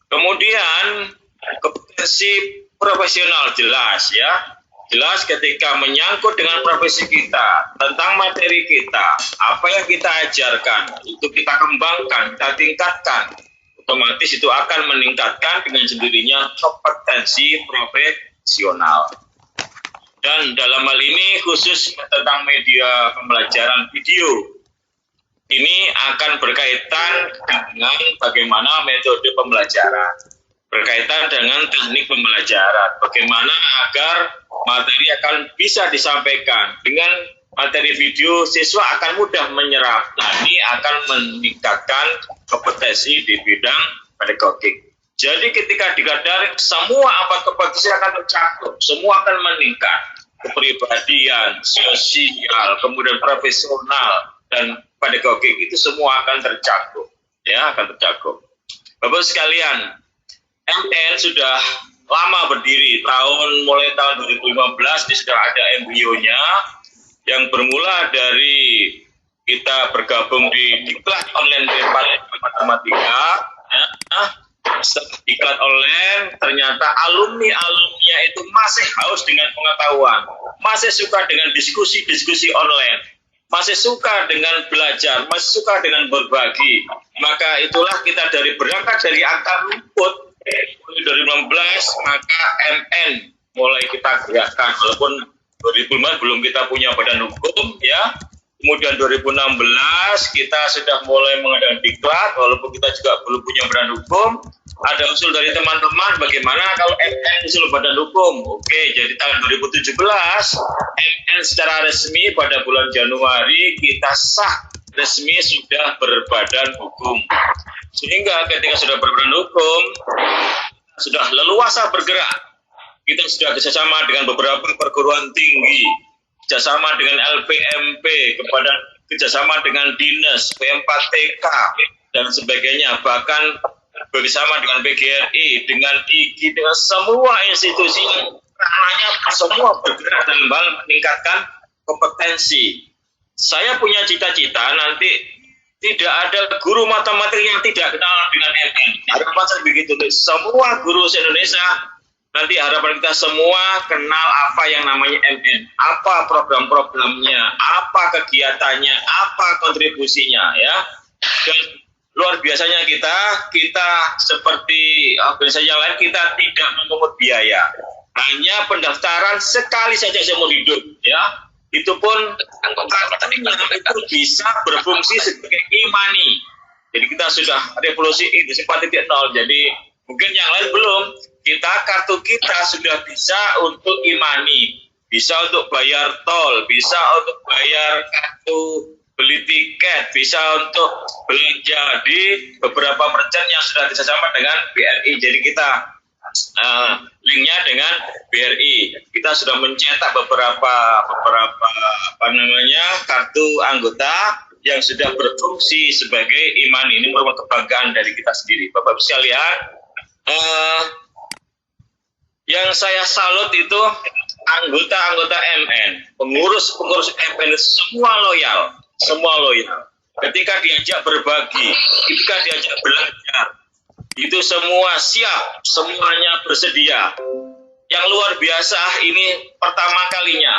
Kemudian kompetensi profesional jelas ya, jelas ketika menyangkut dengan profesi kita, tentang materi kita, apa yang kita ajarkan, itu kita kembangkan, kita tingkatkan, otomatis itu akan meningkatkan dengan sendirinya kompetensi profesional. Dan dalam hal ini khusus tentang media pembelajaran video, ini akan berkaitan dengan bagaimana metode pembelajaran, berkaitan dengan teknik pembelajaran, bagaimana agar materi akan bisa disampaikan dengan materi video, siswa akan mudah menyerap. Nah, ini akan meningkatkan kompetensi di bidang pedagogik. Jadi ketika digadari, semua apa kompetensi akan tercakup, semua akan meningkat. Kepribadian, sosial, kemudian profesional, dan pedagogik itu semua akan tercakup. Ya, akan tercakup. Bapak sekalian, MN sudah lama berdiri, mulai tahun 2015 ini sudah ada embrio-nya yang bermula dari kita bergabung di Diklat Online Matematika. Ya. Diklat online, ternyata alumni-alumninya itu masih haus dengan pengetahuan, masih suka dengan diskusi-diskusi online, masih suka dengan belajar, masih suka dengan berbagi. Maka itulah kita berangkat dari akar rumput 2015, maka MN mulai kita gerakkan, walaupun 2015 belum kita punya badan hukum, ya. Kemudian 2016 kita sudah mulai mengadakan diklat, walaupun kita juga belum punya badan hukum. Ada usul dari teman-teman, bagaimana kalau MN usul badan hukum? Oke, jadi tahun 2017 MN secara resmi pada bulan Januari kita sah resmi sudah berbadan hukum. Sehingga ketika sudah berbadan hukum, sudah leluasa bergerak. Kita sudah kerjasama dengan beberapa perguruan tinggi, kerjasama dengan LPMP, kerjasama dengan Dinas, P4TK, dan sebagainya. Bahkan bersama dengan PGRI, dengan IGI, dengan semua institusi, ranahnya semua bergerak dan meningkatkan kompetensi. Saya punya cita-cita nanti tidak ada guru matematika yang tidak kenal dengan MN. Harapan saya begitu. Semua guru se-Indonesia, nanti harapan kita semua kenal apa yang namanya MN, apa program-programnya, apa kegiatannya, apa kontribusinya, ya. Dan luar biasanya kita seperti organisasi yang lain, kita tidak memungut biaya. Hanya pendaftaran sekali saja seumur hidup, ya. Itu pun kartunya itu bisa berfungsi sebagai e-money. Jadi kita sudah revolusi industri 4.0. Jadi mungkin yang lain belum. Kartu kita sudah bisa untuk e-money, bisa untuk bayar tol, bisa untuk bayar kartu beli tiket, bisa untuk belanja di beberapa merchant yang sudah kerjasama dengan BRI. Jadi kita linknya dengan BRI. Kita sudah mencetak beberapa kartu anggota yang sudah berfungsi sebagai e-money. Ini merupakan kebanggaan dari kita sendiri, Bapak-Ibu sekalian. Yang saya salut itu anggota-anggota MN, pengurus MN semua loyal. Ketika diajak berbagi, ketika diajak belajar, itu semua siap, semuanya bersedia. Yang luar biasa ini pertama kalinya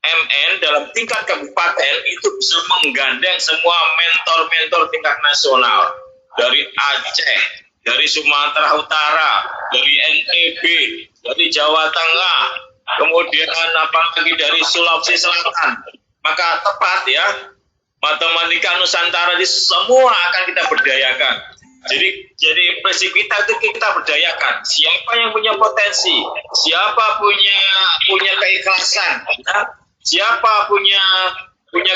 MN dalam tingkat kabupaten itu bisa menggandeng semua mentor-mentor tingkat nasional dari Aceh, dari Sumatera Utara, dari NTB, dari Jawa Tengah, kemudian apalagi dari Sulawesi Selatan. Maka tepat ya, matematika Nusantara ini semua akan kita berdayakan. Jadi prinsip kita itu kita berdayakan. Siapa yang punya potensi, siapa punya keikhlasan, ya? Siapa punya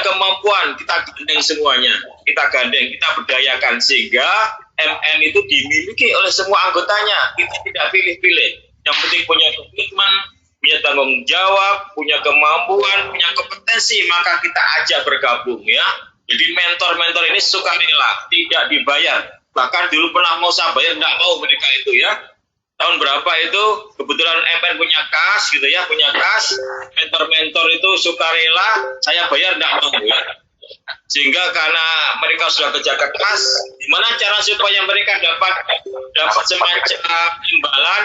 kemampuan, kita gandeng semuanya. Kita gandeng, kita berdayakan sehingga MN itu dimiliki oleh semua anggotanya. Kita tidak pilih-pilih. Yang penting punya komitmen, punya tanggung jawab, punya kemampuan, punya kompetensi, maka kita ajak bergabung ya. Jadi mentor-mentor ini sukarela, tidak dibayar. Bahkan dulu pernah mau saya bayar, tidak mau mereka itu ya. Tahun berapa itu kebetulan MN punya kas gitu ya, punya kas. Mentor-mentor itu sukarela, saya bayar tidak mau ya. Sehingga karena mereka sudah kerja keras, gimana cara supaya mereka dapat semacam imbalan,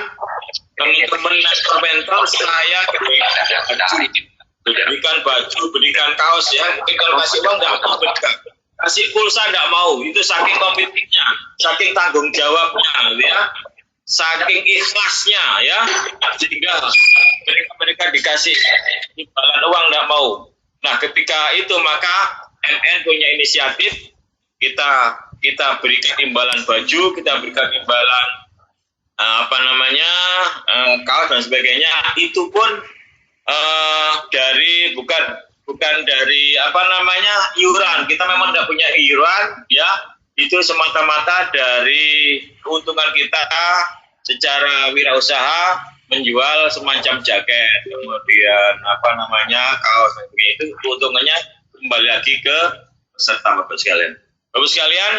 teman-teman mentor saya berikan baju, berikan kaos ya. Mungkin kalau kasih uang tidak mau berikan, kasih pulsa tidak mau. Itu saking komitmennya, saking tanggung jawabnya, ya, saking ikhlasnya ya. Sehingga mereka dikasih imbalan uang tidak mau. Nah ketika itu maka MN punya inisiatif, kita berikan imbalan baju, kita berikan imbalan kaos dan sebagainya. Itu pun bukan dari apa namanya iuran. Kita memang tidak punya iuran, ya. Itu semata-mata dari keuntungan kita secara wirausaha menjual semacam jaket, kemudian apa namanya kaos, itu keuntungannya kembali lagi ke peserta Bapak sekalian. Bapak sekalian,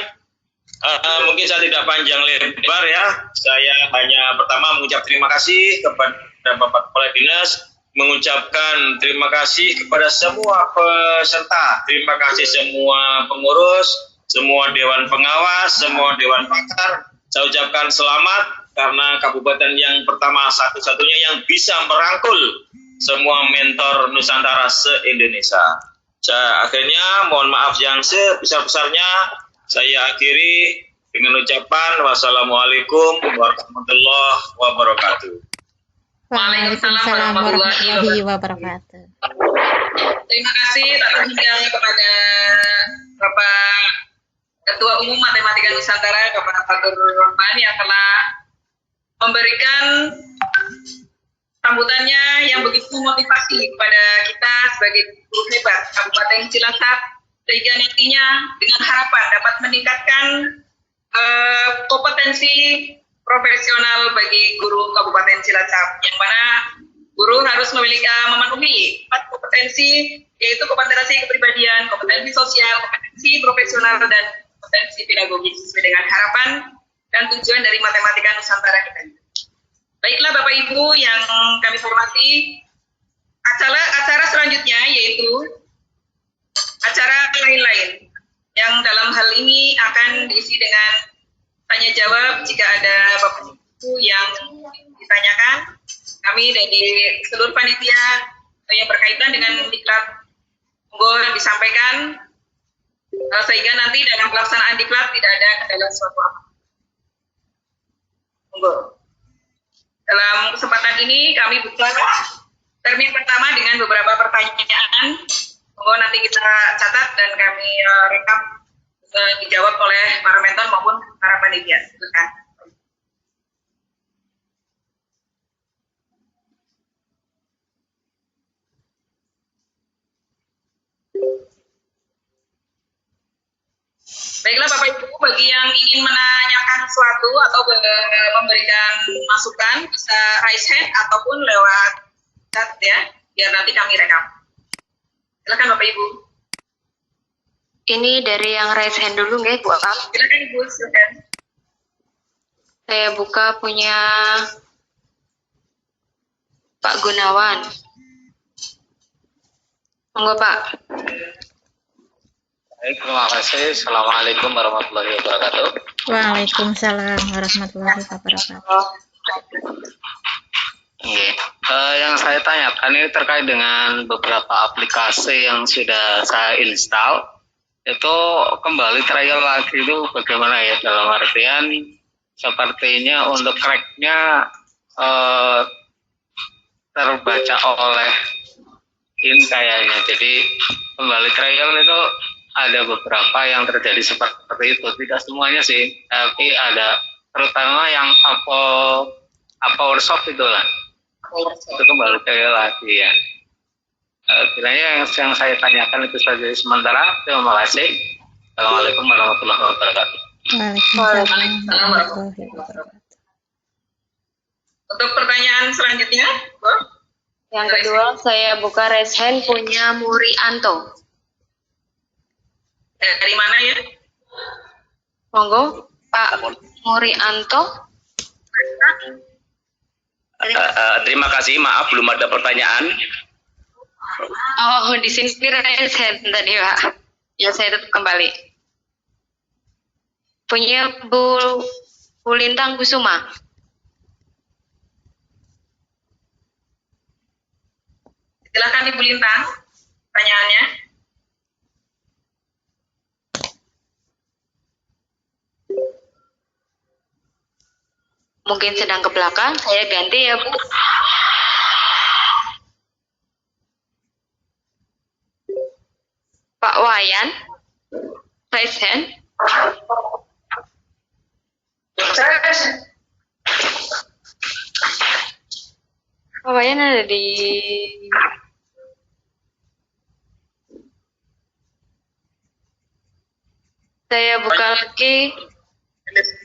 mungkin saya tidak panjang lebar ya. Saya hanya pertama mengucap terima kasih kepada Bapak Kepala Dinas, mengucapkan terima kasih kepada semua peserta, terima kasih semua pengurus, semua dewan pengawas, semua dewan pakar. Saya ucapkan selamat karena kabupaten yang pertama satu-satunya yang bisa merangkul semua mentor Nusantara se-Indonesia. Akhirnya mohon maaf yang sebesar-besarnya saya akhiri dengan ucapan wassalamualaikum warahmatullahi wabarakatuh. Waalaikumsalam warahmatullahi wabarakatuh. Terima kasih tak terhingga kepada Bapak Ketua Umum Matematika Nusantara, Bapak Fatur Rahman yang telah memberikan sambutannya yang begitu motivasi kepada kita sebagai guru hebat Kabupaten Cilacap, sehingga nantinya dengan harapan dapat meningkatkan kompetensi profesional bagi guru Kabupaten Cilacap, yang mana guru harus memenuhi 4 kompetensi, yaitu kompetensi kepribadian, kompetensi sosial, kompetensi profesional, dan kompetensi pedagogis sesuai dengan harapan dan tujuan dari Matematika Nusantara kita. Baiklah Bapak Ibu yang kami hormati, acara selanjutnya yaitu acara lain-lain yang dalam hal ini akan diisi dengan tanya jawab. Jika ada Bapak Ibu yang ditanyakan, kami dari seluruh panitia yang berkaitan dengan diklat monggo disampaikan, sehingga nanti dalam pelaksanaan diklat tidak ada kendala suatu apa. Monggo. Dalam kesempatan ini kami buka termin pertama dengan beberapa pertanyaan. Monggo nanti kita catat dan kami rekap dijawab oleh para mentor maupun para panitia. Silakan. Baiklah Bapak Ibu, bagi yang ingin menanyakan sesuatu atau memberikan masukan bisa raise hand ataupun lewat chat ya, biar nanti kami rekam. Silakan Bapak Ibu. Ini dari yang raise hand dulu nggak Bu Akam? Silakan Ibu, silakan. Saya buka punya Pak Gunawan. Monggo Pak. Baik, terima kasih. Assalamualaikum warahmatullahi wabarakatuh. Waalaikumsalam warahmatullahi wabarakatuh. Yang saya tanyakan ini terkait dengan beberapa aplikasi yang sudah saya install. Itu kembali trial lagi itu bagaimana ya, dalam artian sepertinya untuk crack-nya terbaca oleh kayaknya. Jadi kembali trial itu ada beberapa yang terjadi seperti itu, tidak semuanya sih, tapi ada terutama yang PowerShop itulah, itu kembali lagi ya. Kiranya yang saya tanyakan itu saja sementara. Terima kasih. Assalamualaikum warahmatullahi wabarakatuh. Waalaikumsalam warahmatullahi wabarakatuh. Untuk pertanyaan selanjutnya, Bu. Yang kedua saya buka raise hand punya Murianto. Dari mana ya? Monggo Pak Murianto. Terima kasih, maaf belum ada pertanyaan. Oh, di sini raise hand tadi Pak. Ya saya tetap kembali. Punya Bu Lintang Kusuma. Silakan Ibu Lintang, pertanyaannya. Mungkin sedang ke belakang, saya ganti ya Bu. Pak Wayan, raise hand. Pak Wayan ada di Saya buka lagi.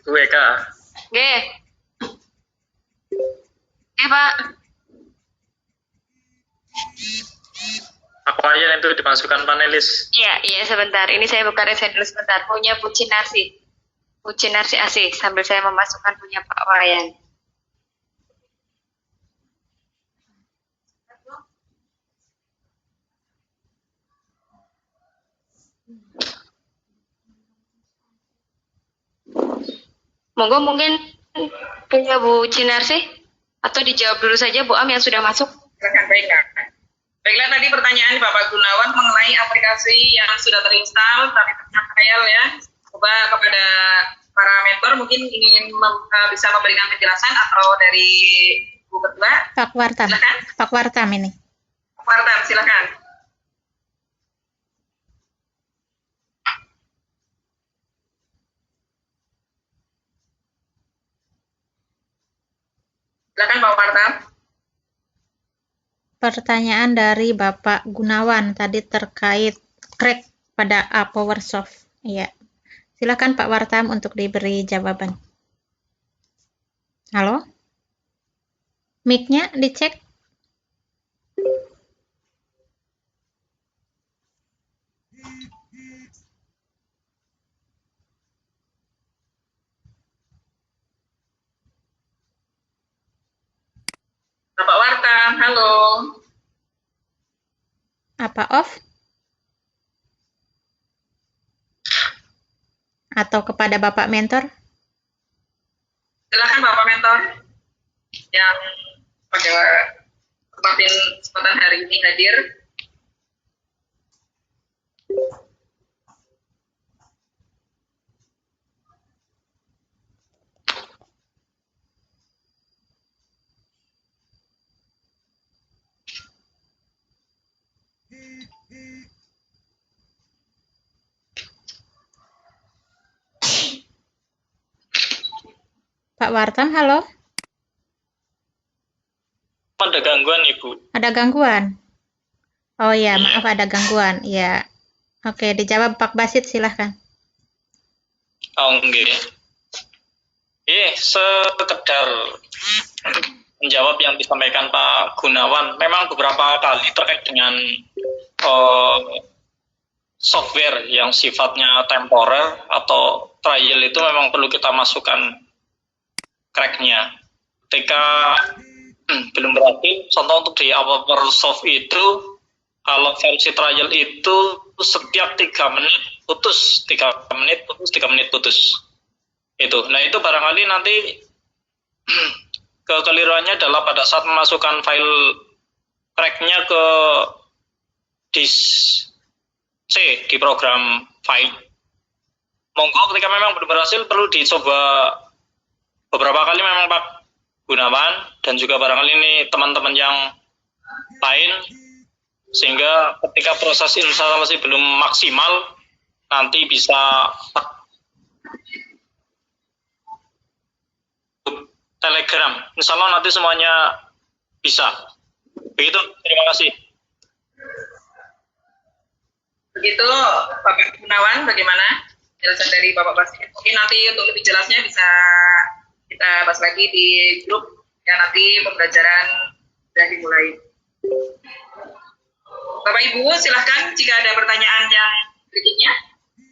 Gue Kak. Oke. Oke, Pak. Apa aja itu dimasukkan panelis? Iya, sebentar. Ini saya buka reset dulu sebentar. Punya Puci Narsi. Puci Narsi Asih. Sambil saya memasukkan punya Pak Wayan. Monggo mungkin punya Bu Cinarsi atau dijawab dulu saja Bu Am yang sudah masuk. Silakan, baiklah tadi pertanyaan Bapak Gunawan mengenai aplikasi yang sudah terinstall tapi tetap trial ya. Coba kepada para mentor mungkin ingin bisa memberikan penjelasan atau dari Bu Ketua. Pak Wartam. Silakan. Pak Wartam ini. Pak Wartam, silakan. Silakan Pak Wartam. Pertanyaan dari Bapak Gunawan tadi terkait crack pada PowerSoft. Iya. Silakan Pak Wartam untuk diberi jawaban. Halo? Mic-nya dicek. Bapak Wartam, halo. Apa off? Atau kepada Bapak Mentor? Silakan Bapak Mentor yang pada kesempatan hari ini hadir. Pak Wartam, halo? Ada gangguan Ibu. Ada gangguan? Oh iya, maaf ada gangguan. Ya. Oke, dijawab Pak Basit, silahkan. Oh enggak. Sekedar menjawab yang disampaikan Pak Gunawan. Memang beberapa kali terkait dengan software yang sifatnya temporer atau trial itu memang perlu kita masukkan crack-nya. Ketika belum berhasil, contoh untuk di PowerSoft itu, kalau versi trial itu setiap 3 menit putus, 3 menit putus, 3 menit putus. Itu. Nah itu barangkali nanti kekeliruannya adalah pada saat memasukkan file crack-nya ke disk C di program file. Monggo ketika memang belum berhasil perlu dicoba beberapa kali memang Pak Gunawan dan juga barangkali ini teman-teman yang lain, sehingga ketika proses instalasi belum maksimal nanti bisa Telegram. Insya Allah nanti semuanya bisa. Begitu, terima kasih. Begitu Bapak Gunawan, bagaimana penjelasan dari Bapak Basit? Mungkin nanti untuk lebih jelasnya bisa kita bahas lagi di grup yang nanti pembelajaran sudah dimulai. Bapak Ibu silahkan jika ada pertanyaan yang berikutnya.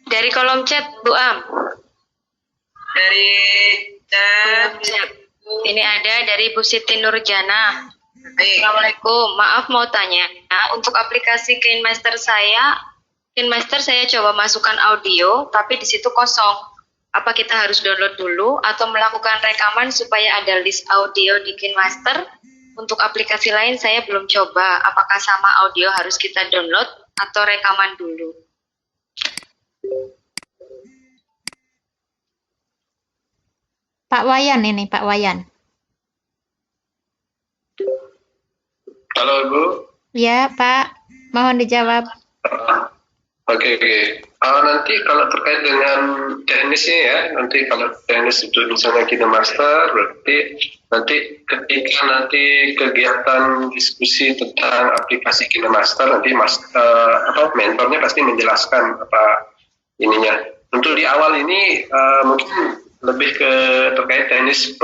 Dari kolom chat Bu Am. Dari chat. Ini ada dari Bu Siti Nurjana. Baik. Assalamualaikum, maaf mau tanya. Nah, untuk aplikasi KineMaster saya coba masukkan audio, tapi di situ kosong. Apa kita harus download dulu atau melakukan rekaman supaya ada list audio di KineMaster? Untuk aplikasi lain saya belum coba. Apakah sama audio harus kita download atau rekaman dulu? Pak Wayan ini, Pak Wayan. Halo Ibu. Ya, Pak. Mohon dijawab. Oke. Nanti kalau terkait dengan teknisnya ya, nanti kalau teknis itu misalnya KineMaster, berarti nanti ketika nanti kegiatan diskusi tentang aplikasi KineMaster, nanti mentornya pasti menjelaskan apa ininya, Untuk di awal ini mungkin lebih ke terkait teknis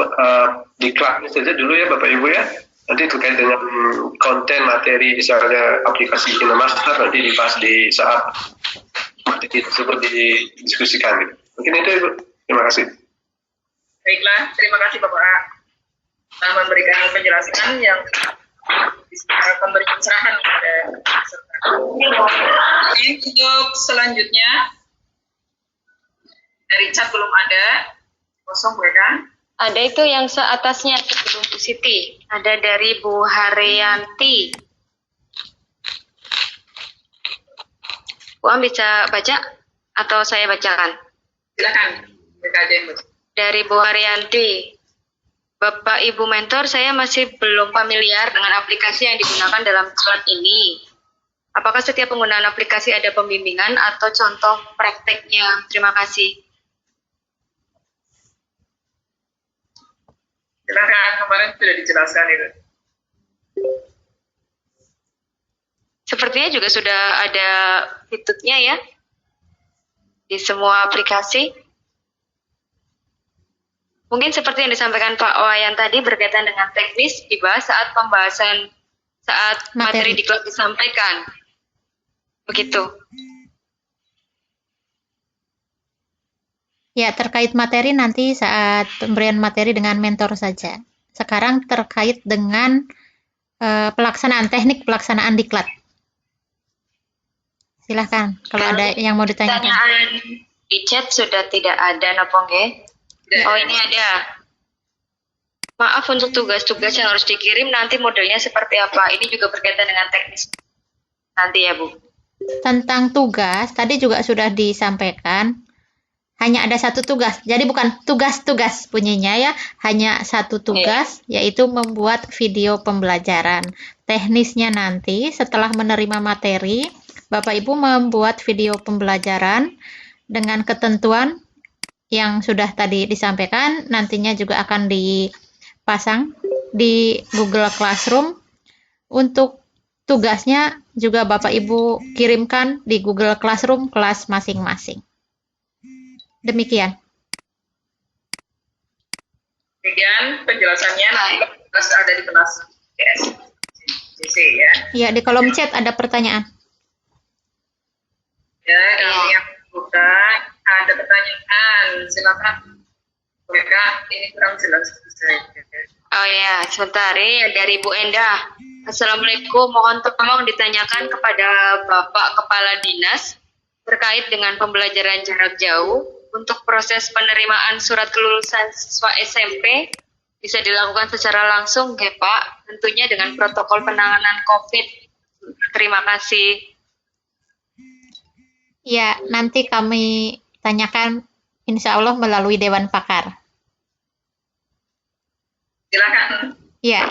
diklatnya saja dulu ya Bapak Ibu ya. Nanti terkait dengan konten materi misalnya aplikasi KineMaster nanti dibahas di saat materi tersebut didiskusikan. Mungkin itu Ibu. Terima kasih. Baiklah, terima kasih Bapak telah memberikan penjelasan yang memberi pencerahan kepada peserta. Untuk selanjutnya dari chat belum ada, kosong bukan? Ada itu yang seatasnya sebelum Bu Siti. Ada dari Bu Haryanti. Bu Am bisa baca atau saya bacakan? Silakan. Mereka aja yang baca. Dari Bu Haryanti. Bapak Ibu Mentor, saya masih belum familiar dengan aplikasi yang digunakan dalam klat ini. Apakah setiap penggunaan aplikasi ada pembimbingan atau contoh prakteknya? Terima kasih. Silakan, kemarin sudah dijelaskan itu. Sepertinya juga sudah ada fiturnya ya di semua aplikasi. Mungkin seperti yang disampaikan Pak Wayan tadi berkaitan dengan teknis dibahas saat pembahasan saat materi diklat disampaikan. Begitu. Ya, terkait materi nanti saat pemberian materi dengan mentor saja. Sekarang terkait dengan pelaksanaan, teknik pelaksanaan diklat. Silahkan, kalau ada yang mau ditanyakan. Pertanyaan di chat sudah tidak ada, Napongge. Oh, ini ada. Maaf untuk tugas-tugas yang harus dikirim, nanti modelnya seperti apa? Ini juga berkaitan dengan teknis. Nanti ya, Bu. Tentang tugas, tadi juga sudah disampaikan. Hanya ada satu tugas, jadi bukan tugas-tugas bunyinya ya, hanya satu tugas, yaitu membuat video pembelajaran. Teknisnya nanti setelah menerima materi, Bapak Ibu membuat video pembelajaran dengan ketentuan yang sudah tadi disampaikan, nantinya juga akan dipasang di Google Classroom. Untuk tugasnya juga Bapak Ibu kirimkan di Google Classroom kelas masing-masing. Demikian. Demikian penjelasannya nanti ada di kelas CC ya. Ya, di kolom chat ada pertanyaan. Ya, kami yang buka ada pertanyaan, silakan. Mereka ini kurang jelas. Oh ya, sebentar ya, dari Bu Endah. Assalamualaikum, mohon tolong ditanyakan kepada Bapak Kepala Dinas terkait dengan pembelajaran jarak jauh untuk proses penerimaan surat kelulusan siswa SMP bisa dilakukan secara langsung, ya Pak, tentunya dengan protokol penanganan COVID. Terima kasih. Ya, nanti kami tanyakan insya Allah melalui Dewan Pakar. Silakan. Ya,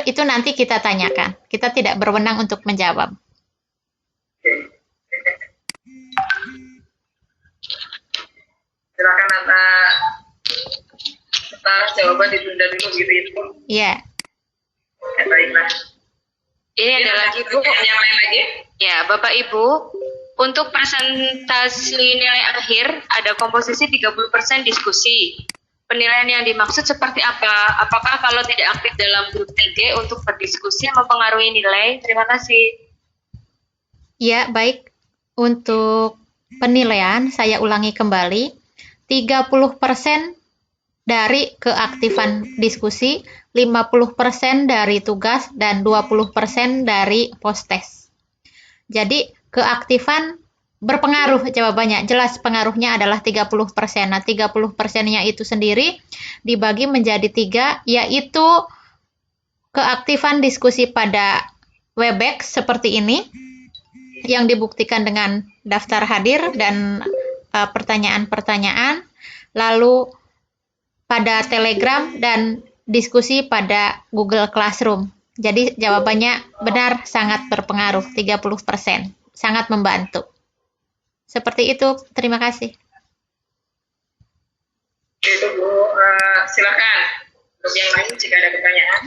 itu nanti kita tanyakan. Kita tidak berwenang untuk menjawab. Silakan setelah jawaban ditunda dulu gitu itu. Iya. Ya, baiklah. Ini ada lagi Bu. Yang lain lagi? Ya, Bapak Ibu, untuk presentasi nilai akhir ada komposisi 30% diskusi. Penilaian yang dimaksud seperti apa? Apakah kalau tidak aktif dalam grup TG untuk berdiskusi mempengaruhi nilai? Terima kasih. Ya, baik. Untuk penilaian, saya ulangi kembali. 30% dari keaktifan diskusi, 50% dari tugas, dan 20% dari post-test. Jadi, keaktifan berpengaruh jawabannya. Jelas pengaruhnya adalah 30%. Nah, 30%-nya itu sendiri dibagi menjadi 3, yaitu keaktifan diskusi pada Webex seperti ini, yang dibuktikan dengan daftar hadir dan pertanyaan-pertanyaan, lalu pada Telegram dan diskusi pada Google Classroom. Jadi jawabannya benar, sangat berpengaruh, 30%. Sangat membantu. Seperti itu, terima kasih. Itu Bu, silakan. Untuk yang lain jika ada pertanyaan.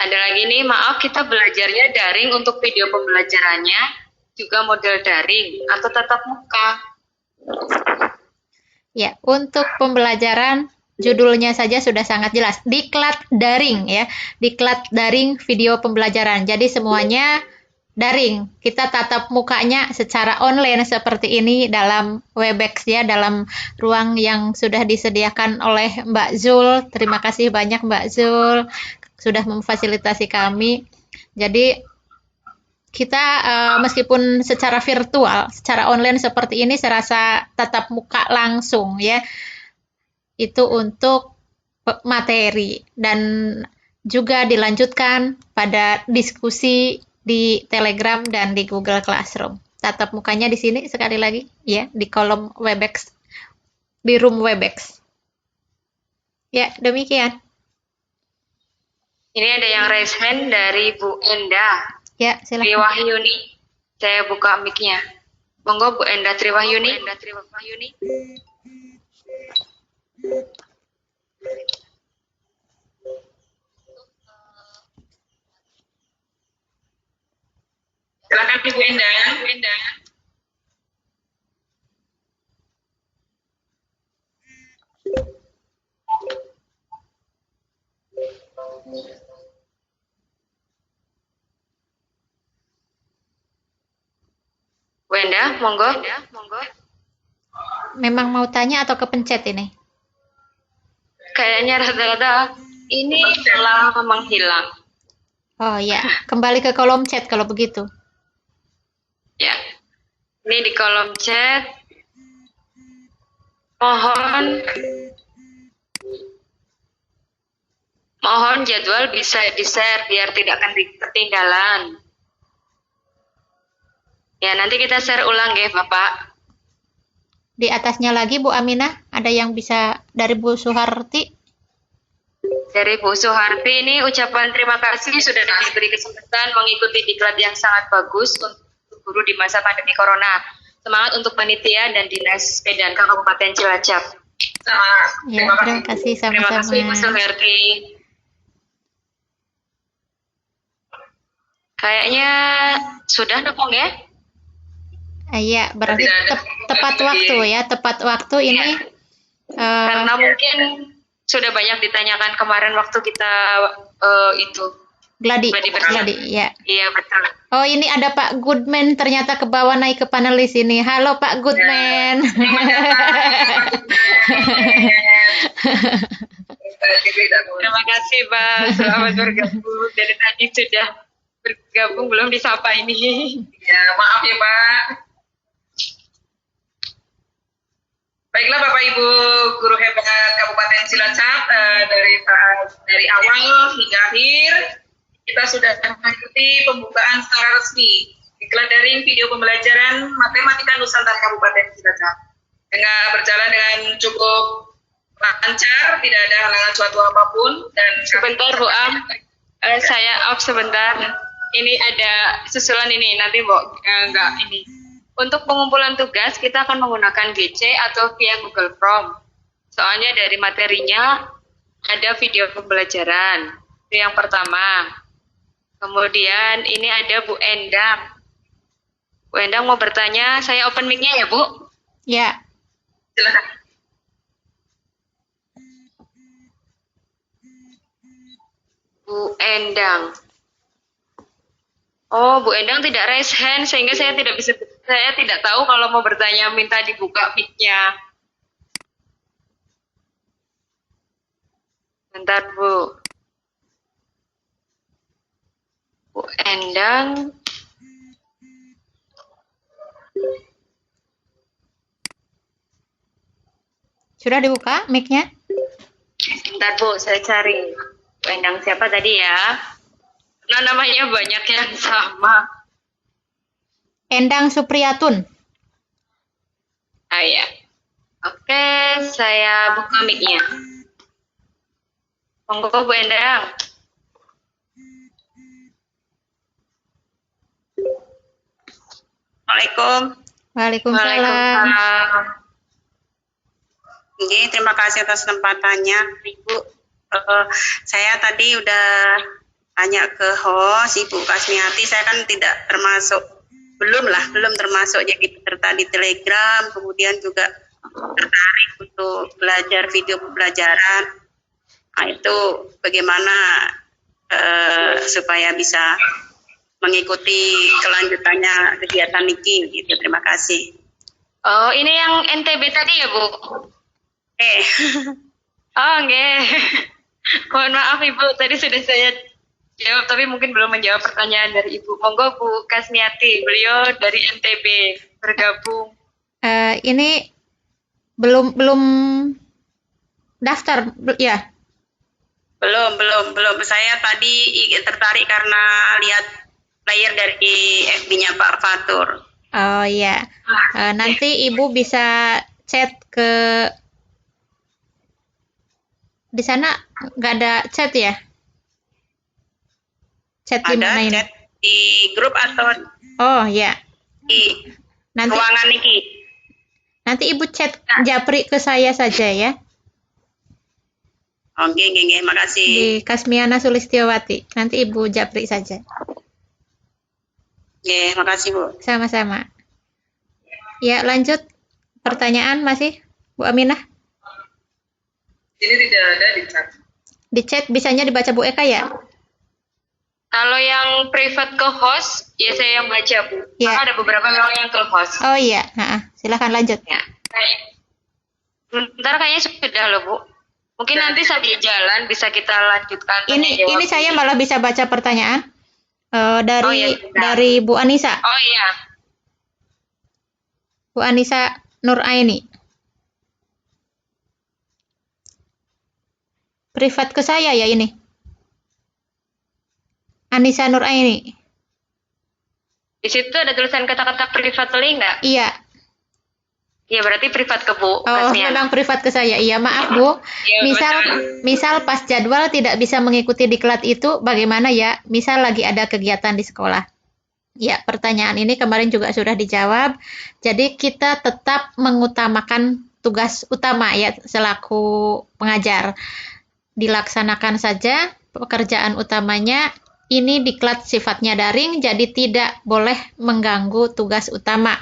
Ada lagi nih, maaf kita belajarnya daring untuk video pembelajarannya juga model daring atau tatap muka. Ya, untuk pembelajaran judulnya saja sudah sangat jelas. Diklat daring ya. Diklat daring video pembelajaran. Jadi semuanya daring. Kita tatap mukanya secara online seperti ini dalam Webex ya, dalam ruang yang sudah disediakan oleh Mbak Zul. Terima kasih banyak Mbak Zul sudah memfasilitasi kami. Jadi kita meskipun secara virtual, secara online seperti ini, saya rasa tatap muka langsung ya, itu untuk materi dan juga dilanjutkan pada diskusi di Telegram dan di Google Classroom. Tatap mukanya di sini sekali lagi ya, di kolom Webex, di room Webex. Ya, demikian. Ini ada yang raise hand dari Bu Enda. Ya, silakan. Triwahyuni. Saya buka mic-nya. Monggo Bu Enda Triwahyuni. Silakan Ibu Enda. Bu Enda, monggo. Memang mau tanya atau kepencet ini? Kayaknya rata-rata ini telah menghilang. Oh ya, kembali ke kolom chat kalau begitu. Ya, ini di kolom chat. Mohon jadwal bisa di-share biar tidak ketinggalan. Ya, nanti kita share ulang ya, Bapak. Di atasnya lagi Bu Aminah, ada yang bisa dari Bu Suharti? Dari Bu Suharti ini ucapan terima kasih sudah diberi kesempatan mengikuti diklat yang sangat bagus untuk guru di masa pandemi Corona. Semangat untuk panitia dan Dinas Pedan Kabupaten Cilacap. Ya, terima kasih Terima sama-sama. kasih Bu Suharti. Kayaknya sudah Nopong ya? Iya, berarti tepat waktu ya, tepat waktu ini. Karena mungkin sudah banyak ditanyakan kemarin waktu kita itu. Gladi, ya. Iya, betul. Oh, ini ada Pak Goodman ternyata ke bawah naik ke panelis ini. Halo Pak Goodman. Terima kasih Pak, selamat bergabung. Dari tadi sudah bergabung, belum disapa ini. Ya, maaf ya Pak. Baiklah Bapak Ibu guru hebat Kabupaten Cilacap, dari awal hingga akhir kita sudah mengikuti pembukaan secara resmi diklat daring video pembelajaran Matematika Nusantara Kabupaten Cilacap dengan berjalan dengan cukup lancar, tidak ada halangan suatu apapun. Dan sebentar Bu Am, saya off sebentar. Ini ada susulan ini nanti Bu, enggak ini. Untuk pengumpulan tugas, kita akan menggunakan GC atau via Google Form. Soalnya dari materinya ada video pembelajaran. Itu yang pertama. Kemudian ini ada Bu Endang. Bu Endang mau bertanya, saya open mic-nya ya Bu? Ya. Silakan. Bu Endang. Oh, Bu Endang tidak raise hand sehingga saya tidak tahu kalau mau bertanya minta dibuka mic-nya. Bentar, Bu. Bu Endang. Sudah dibuka mic-nya? Bentar, Bu, saya cari. Bu Endang siapa tadi ya? Nah, namanya banyak yang sama. Endang Supriyatun. Ah ya. Oke, saya buka mic-nya. Monggo Bu Endang. Assalamualaikum. Waalaikumsalam. Oke, terima kasih atas kesempatannya, Ibu. Saya tadi udah tanya ke host Ibu Kasmiati, saya kan tidak termasuk belum termasuk jadi peserta di Telegram, kemudian juga tertarik untuk belajar video pembelajaran. Nah, itu bagaimana supaya bisa mengikuti kelanjutannya kegiatan Niki gitu. Terima kasih. Oh, ini yang NTB tadi ya, Bu? Oh, enggak. Mohon maaf Ibu, tadi sudah saya jawab tapi mungkin belum menjawab pertanyaan dari Ibu. Monggo Bu Kasmiati, beliau dari NTB bergabung. Ini belum daftar ya? Belum. Saya tadi tertarik karena lihat player dari FB-nya Pak Fatur. Oh iya. Nanti Ibu bisa chat ke di sana, nggak ada chat ya? Chat di mana ini? Chat di grup atau Oh ya. di Nanti ruangan Niki? nanti Ibu chat japri ke saya saja ya. Oke, makasih. Di Kasmiana Sulistiowati. Nanti Ibu japri saja. Oke, makasih Bu. Sama-sama. Ya, lanjut. Pertanyaan masih, Bu Aminah? Ini tidak ada di chat. Di chat bisanya dibaca Bu Eka ya? Kalau yang private ke host, ya saya yang baca, Bu. Ya. Karena ada beberapa memang yang ke host. Oh iya. Silakan lanjut. Ya. Bentar kayaknya sudah loh, Bu. Mungkin nanti sambil jalan bisa kita lanjutkan. Ini saya malah bisa baca pertanyaan Oh, iya, dari Bu Anissa. Oh iya. Bu Anissa Nuraini. Privat ke saya ya ini. Anissa Nuraini. Di situ ada tulisan kata-kata privately nggak? Iya. Iya, berarti privat ke Bu. Oh, memang privat ke saya. Iya, maaf Bu. Ya, Misal pas jadwal tidak bisa mengikuti diklat itu, bagaimana ya? Misal lagi ada kegiatan di sekolah. Ya, pertanyaan ini kemarin juga sudah dijawab. Jadi kita tetap mengutamakan tugas utama ya selaku pengajar. Dilaksanakan saja pekerjaan utamanya. Ini diklat sifatnya daring, jadi tidak boleh mengganggu tugas utama.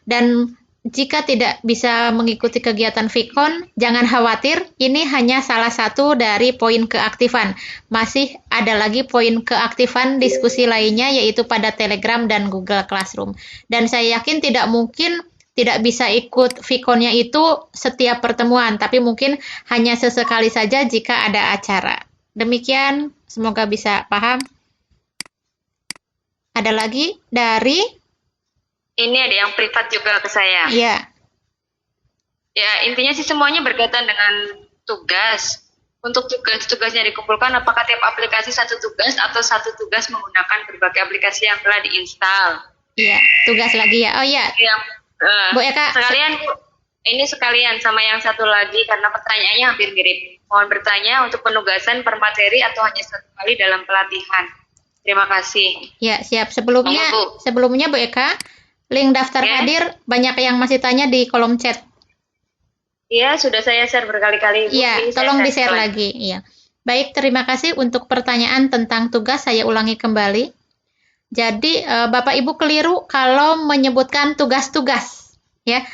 Dan jika tidak bisa mengikuti kegiatan Vkon, jangan khawatir, ini hanya salah satu dari poin keaktifan. Masih ada lagi poin keaktifan diskusi lainnya, yaitu pada Telegram dan Google Classroom. Dan saya yakin tidak mungkin tidak bisa ikut Vkonnya itu setiap pertemuan, tapi mungkin hanya sesekali saja jika ada acara. Demikian, semoga bisa paham. Ada lagi dari Ini ada yang privat juga ke saya. Iya. Ya, intinya sih semuanya berkaitan dengan tugas. Untuk tugas-tugasnya dikumpulkan, apakah tiap aplikasi satu tugas atau satu tugas menggunakan berbagai aplikasi yang telah diinstal? Iya, tugas lagi ya. Oh iya. Ya, Bu Eka. Sekalian sama yang satu lagi karena pertanyaannya hampir mirip. Mohon bertanya untuk penugasan per materi atau hanya satu kali dalam pelatihan. Terima kasih. Ya, siap. Sebelumnya Bu Eka, link daftar hadir banyak yang masih tanya di kolom chat. Iya, sudah saya share berkali-kali. Iya, tolong di-share lagi. Iya. Baik, terima kasih untuk pertanyaan tentang tugas. Saya ulangi kembali. Jadi, Bapak Ibu keliru kalau menyebutkan tugas-tugas. Ya,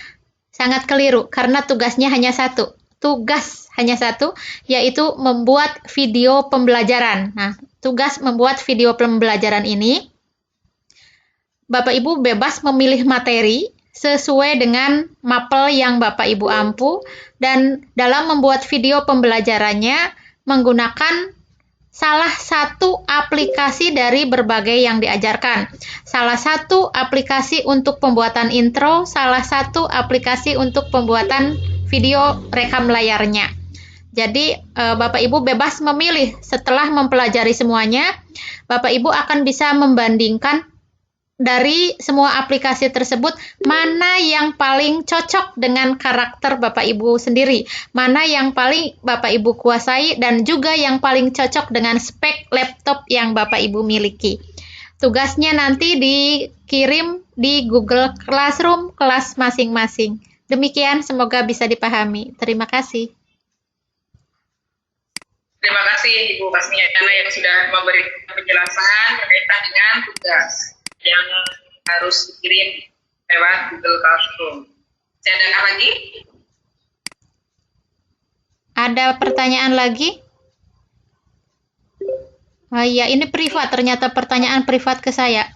sangat keliru karena tugasnya hanya satu. Tugas hanya satu, yaitu membuat video pembelajaran. Nah, tugas membuat video pembelajaran ini Bapak Ibu bebas memilih materi sesuai dengan mapel yang Bapak Ibu ampu dan dalam membuat video pembelajarannya menggunakan salah satu aplikasi dari berbagai yang diajarkan. Salah satu aplikasi untuk pembuatan intro, salah satu aplikasi untuk pembuatan video rekam layarnya. Jadi Bapak Ibu bebas memilih setelah mempelajari semuanya, Bapak Ibu akan bisa membandingkan dari semua aplikasi tersebut, mana yang paling cocok dengan karakter Bapak Ibu sendiri, mana yang paling Bapak Ibu kuasai, dan juga yang paling cocok dengan spek laptop yang Bapak Ibu miliki. Tugasnya nanti dikirim di Google Classroom kelas masing-masing. Demikian, semoga bisa dipahami. Terima kasih. Terima kasih Ibu Kasmiana yang sudah memberikan penjelasan berkaitan dengan tugas. Yang harus dikirim lewat Google Classroom. Saya adakan lagi. Ada pertanyaan lagi? Oh iya, ini privat, ternyata pertanyaan privat ke saya.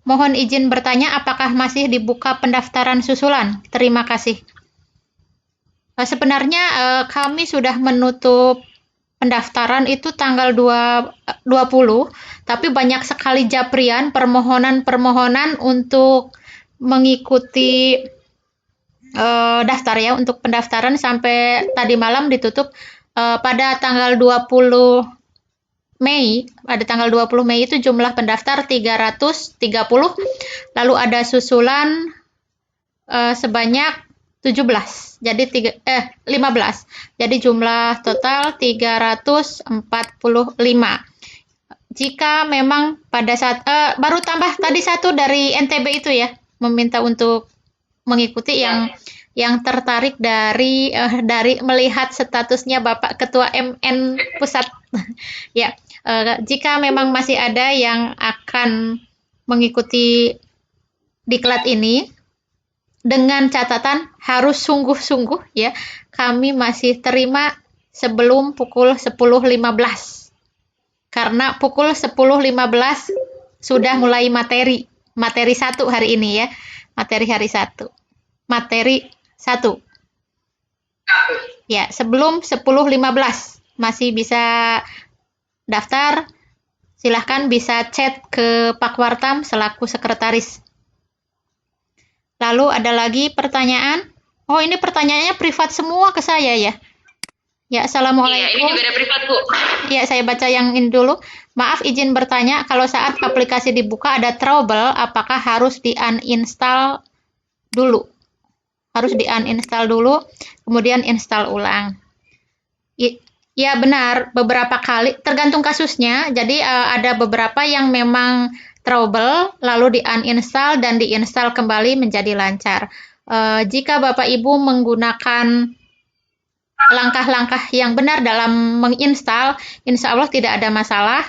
Mohon izin bertanya, apakah masih dibuka pendaftaran susulan? Terima kasih. Sebenarnya kami sudah menutup pendaftaran itu tanggal 20, tapi banyak sekali japrian permohonan untuk mengikuti daftar ya, untuk pendaftaran sampai tadi malam ditutup pada tanggal 20 Mei, pada tanggal 20 Mei itu jumlah pendaftar 330, lalu ada susulan sebanyak 17, jadi 15. Jadi jumlah total 345. Jika memang pada saat baru tambah tadi satu dari NTB itu ya, meminta untuk mengikuti yang tertarik dari melihat statusnya Bapak Ketua MN Pusat. Ya, jika memang masih ada yang akan mengikuti diklat ini, dengan catatan harus sungguh-sungguh ya, kami masih terima sebelum pukul 10.15. Karena pukul 10.15 sudah mulai materi 1 hari ini ya, materi hari 1. Materi 1. Ya, sebelum 10.15 masih bisa daftar, silahkan bisa chat ke Pak Wartam selaku sekretaris. Lalu ada lagi pertanyaan. Oh, ini pertanyaannya privat semua ke saya ya. Ya, assalamualaikum. Iya, ini juga ada privat, Bu. Ya, saya baca yang ini dulu. Maaf, izin bertanya, kalau saat aplikasi dibuka ada trouble, apakah harus di-uninstall dulu? Harus di-uninstall dulu, kemudian install ulang. Ya benar, beberapa kali, tergantung kasusnya. Jadi ada beberapa yang memang trouble, lalu di-uninstall dan di-install kembali menjadi lancar. Jika Bapak Ibu menggunakan langkah-langkah yang benar dalam menginstal, insya Allah tidak ada masalah.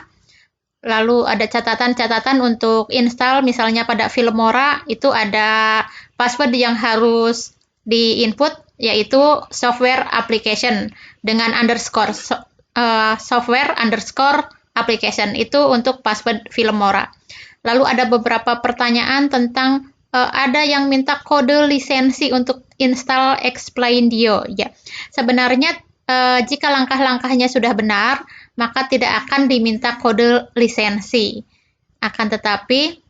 Lalu ada catatan-catatan untuk install, misalnya pada Filmora itu ada password yang harus di-input, yaitu software application dengan underscore, software underscore application, itu untuk password Filmora. Lalu ada beberapa pertanyaan tentang ada yang minta kode lisensi untuk install Explaindio. Ya, sebenarnya jika langkah-langkahnya sudah benar, maka tidak akan diminta kode lisensi. Akan tetapi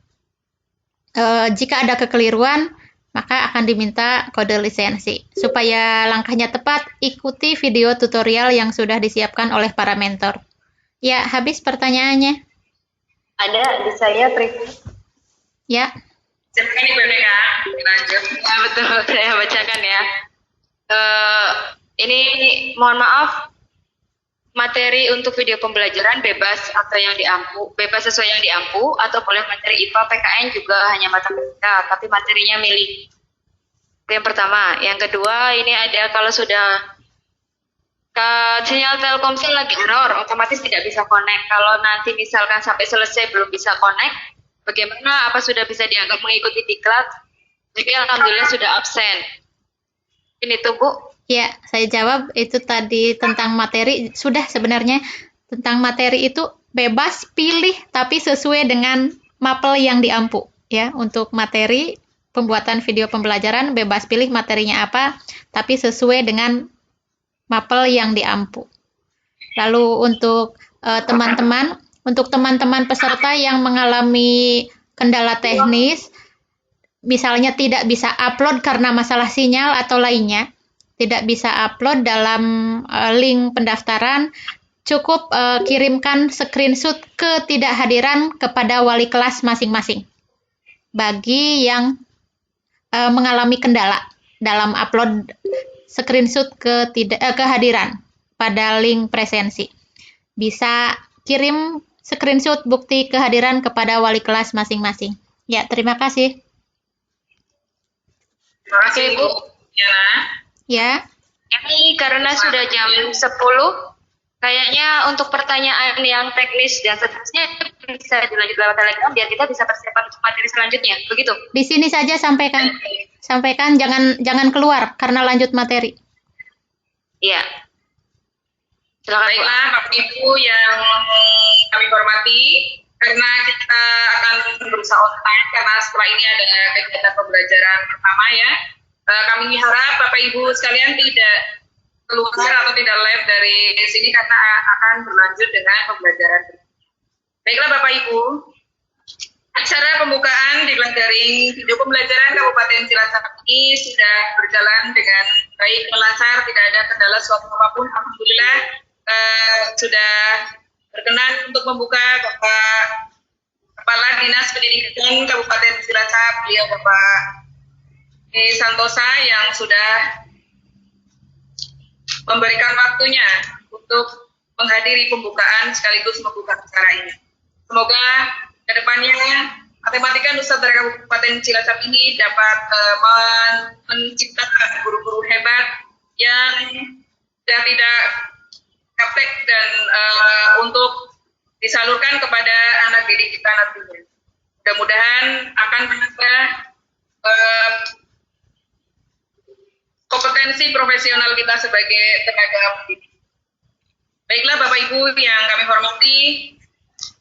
jika ada kekeliruan, maka akan diminta kode lisensi. Supaya langkahnya tepat, ikuti video tutorial yang sudah disiapkan oleh para mentor. Ya, habis pertanyaannya. Ada di saya privat. Ya. Ini boneka, lanjut. Ya, betul, saya bacakan ya. Ini mohon maaf, materi untuk video pembelajaran bebas atau yang diampu, bebas sesuai yang diampu, atau boleh materi IPA, PKN juga hanya matematika, tapi materinya milik. Itu yang pertama. Yang kedua, ini ada kalau sudah sinyal Telkomsel lagi error, otomatis tidak bisa connect. Kalau nanti misalkan sampai selesai belum bisa connect, bagaimana? Apa sudah bisa dianggap mengikuti diklat? Jadi alhamdulillah sudah absen. Ini tuh Bu. Ya, saya jawab itu tadi tentang materi. Sudah sebenarnya tentang materi itu bebas pilih tapi sesuai dengan mapel yang diampu. Ya, untuk materi pembuatan video pembelajaran bebas pilih materinya apa, tapi sesuai dengan mapel yang diampu. Lalu untuk teman-teman peserta yang mengalami kendala teknis, misalnya tidak bisa upload karena masalah sinyal atau lainnya, tidak bisa upload dalam link pendaftaran, cukup kirimkan screenshot ketidakhadiran kepada wali kelas masing-masing. Bagi yang mengalami kendala dalam upload screenshot kehadiran pada link presensi, bisa kirim screenshot bukti kehadiran kepada wali kelas masing-masing. Ya, terima kasih. Terima kasih Bu. Ya. Ini karena sudah jam 10, kayaknya untuk pertanyaan yang teknis dan seterusnya bisa dilanjut lewat Telegram biar kita bisa persiapan untuk materi selanjutnya. Begitu. Di sini saja sampaikan. Sampaikan, jangan keluar karena lanjut materi. Iya. Silakan. Baiklah, Bapak Ibu yang kami hormati, karena kita akan berusaha on time karena setelah ini ada kegiatan pembelajaran pertama ya. Kami harap Bapak Ibu sekalian tidak keluar atau tidak live dari sini karena akan berlanjut dengan pembelajaran. Baiklah Bapak Ibu, acara pembukaan di kelas daring video pembelajaran Kabupaten Cilacap ini sudah berjalan dengan baik dan lancar, tidak ada kendala suatu apapun. Alhamdulillah sudah berkenan untuk membuka Bapak Kepala Dinas Pendidikan Kabupaten Cilacap, beliau Bapak Santosa yang sudah memberikan waktunya untuk menghadiri pembukaan sekaligus membuka acara ini. Semoga kedepannya Matematika Nusantara Kabupaten Cilacap ini dapat menciptakan guru-guru hebat yang tidak praktek dan untuk disalurkan kepada anak didik kita nantinya. Mudah-mudahan akan menambah kompetensi profesional kita sebagai tenaga pendidik. Baiklah Bapak Ibu yang kami hormati,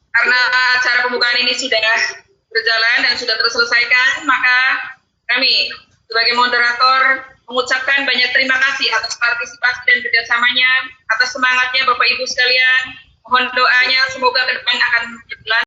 karena acara pembukaan ini sudah berjalan dan sudah terselesaikan, maka kami sebagai moderator mengucapkan banyak terima kasih atas partisipasi dan kerjasamanya, atas semangatnya Bapak Ibu sekalian. Mohon doanya semoga ke depan akan berjalan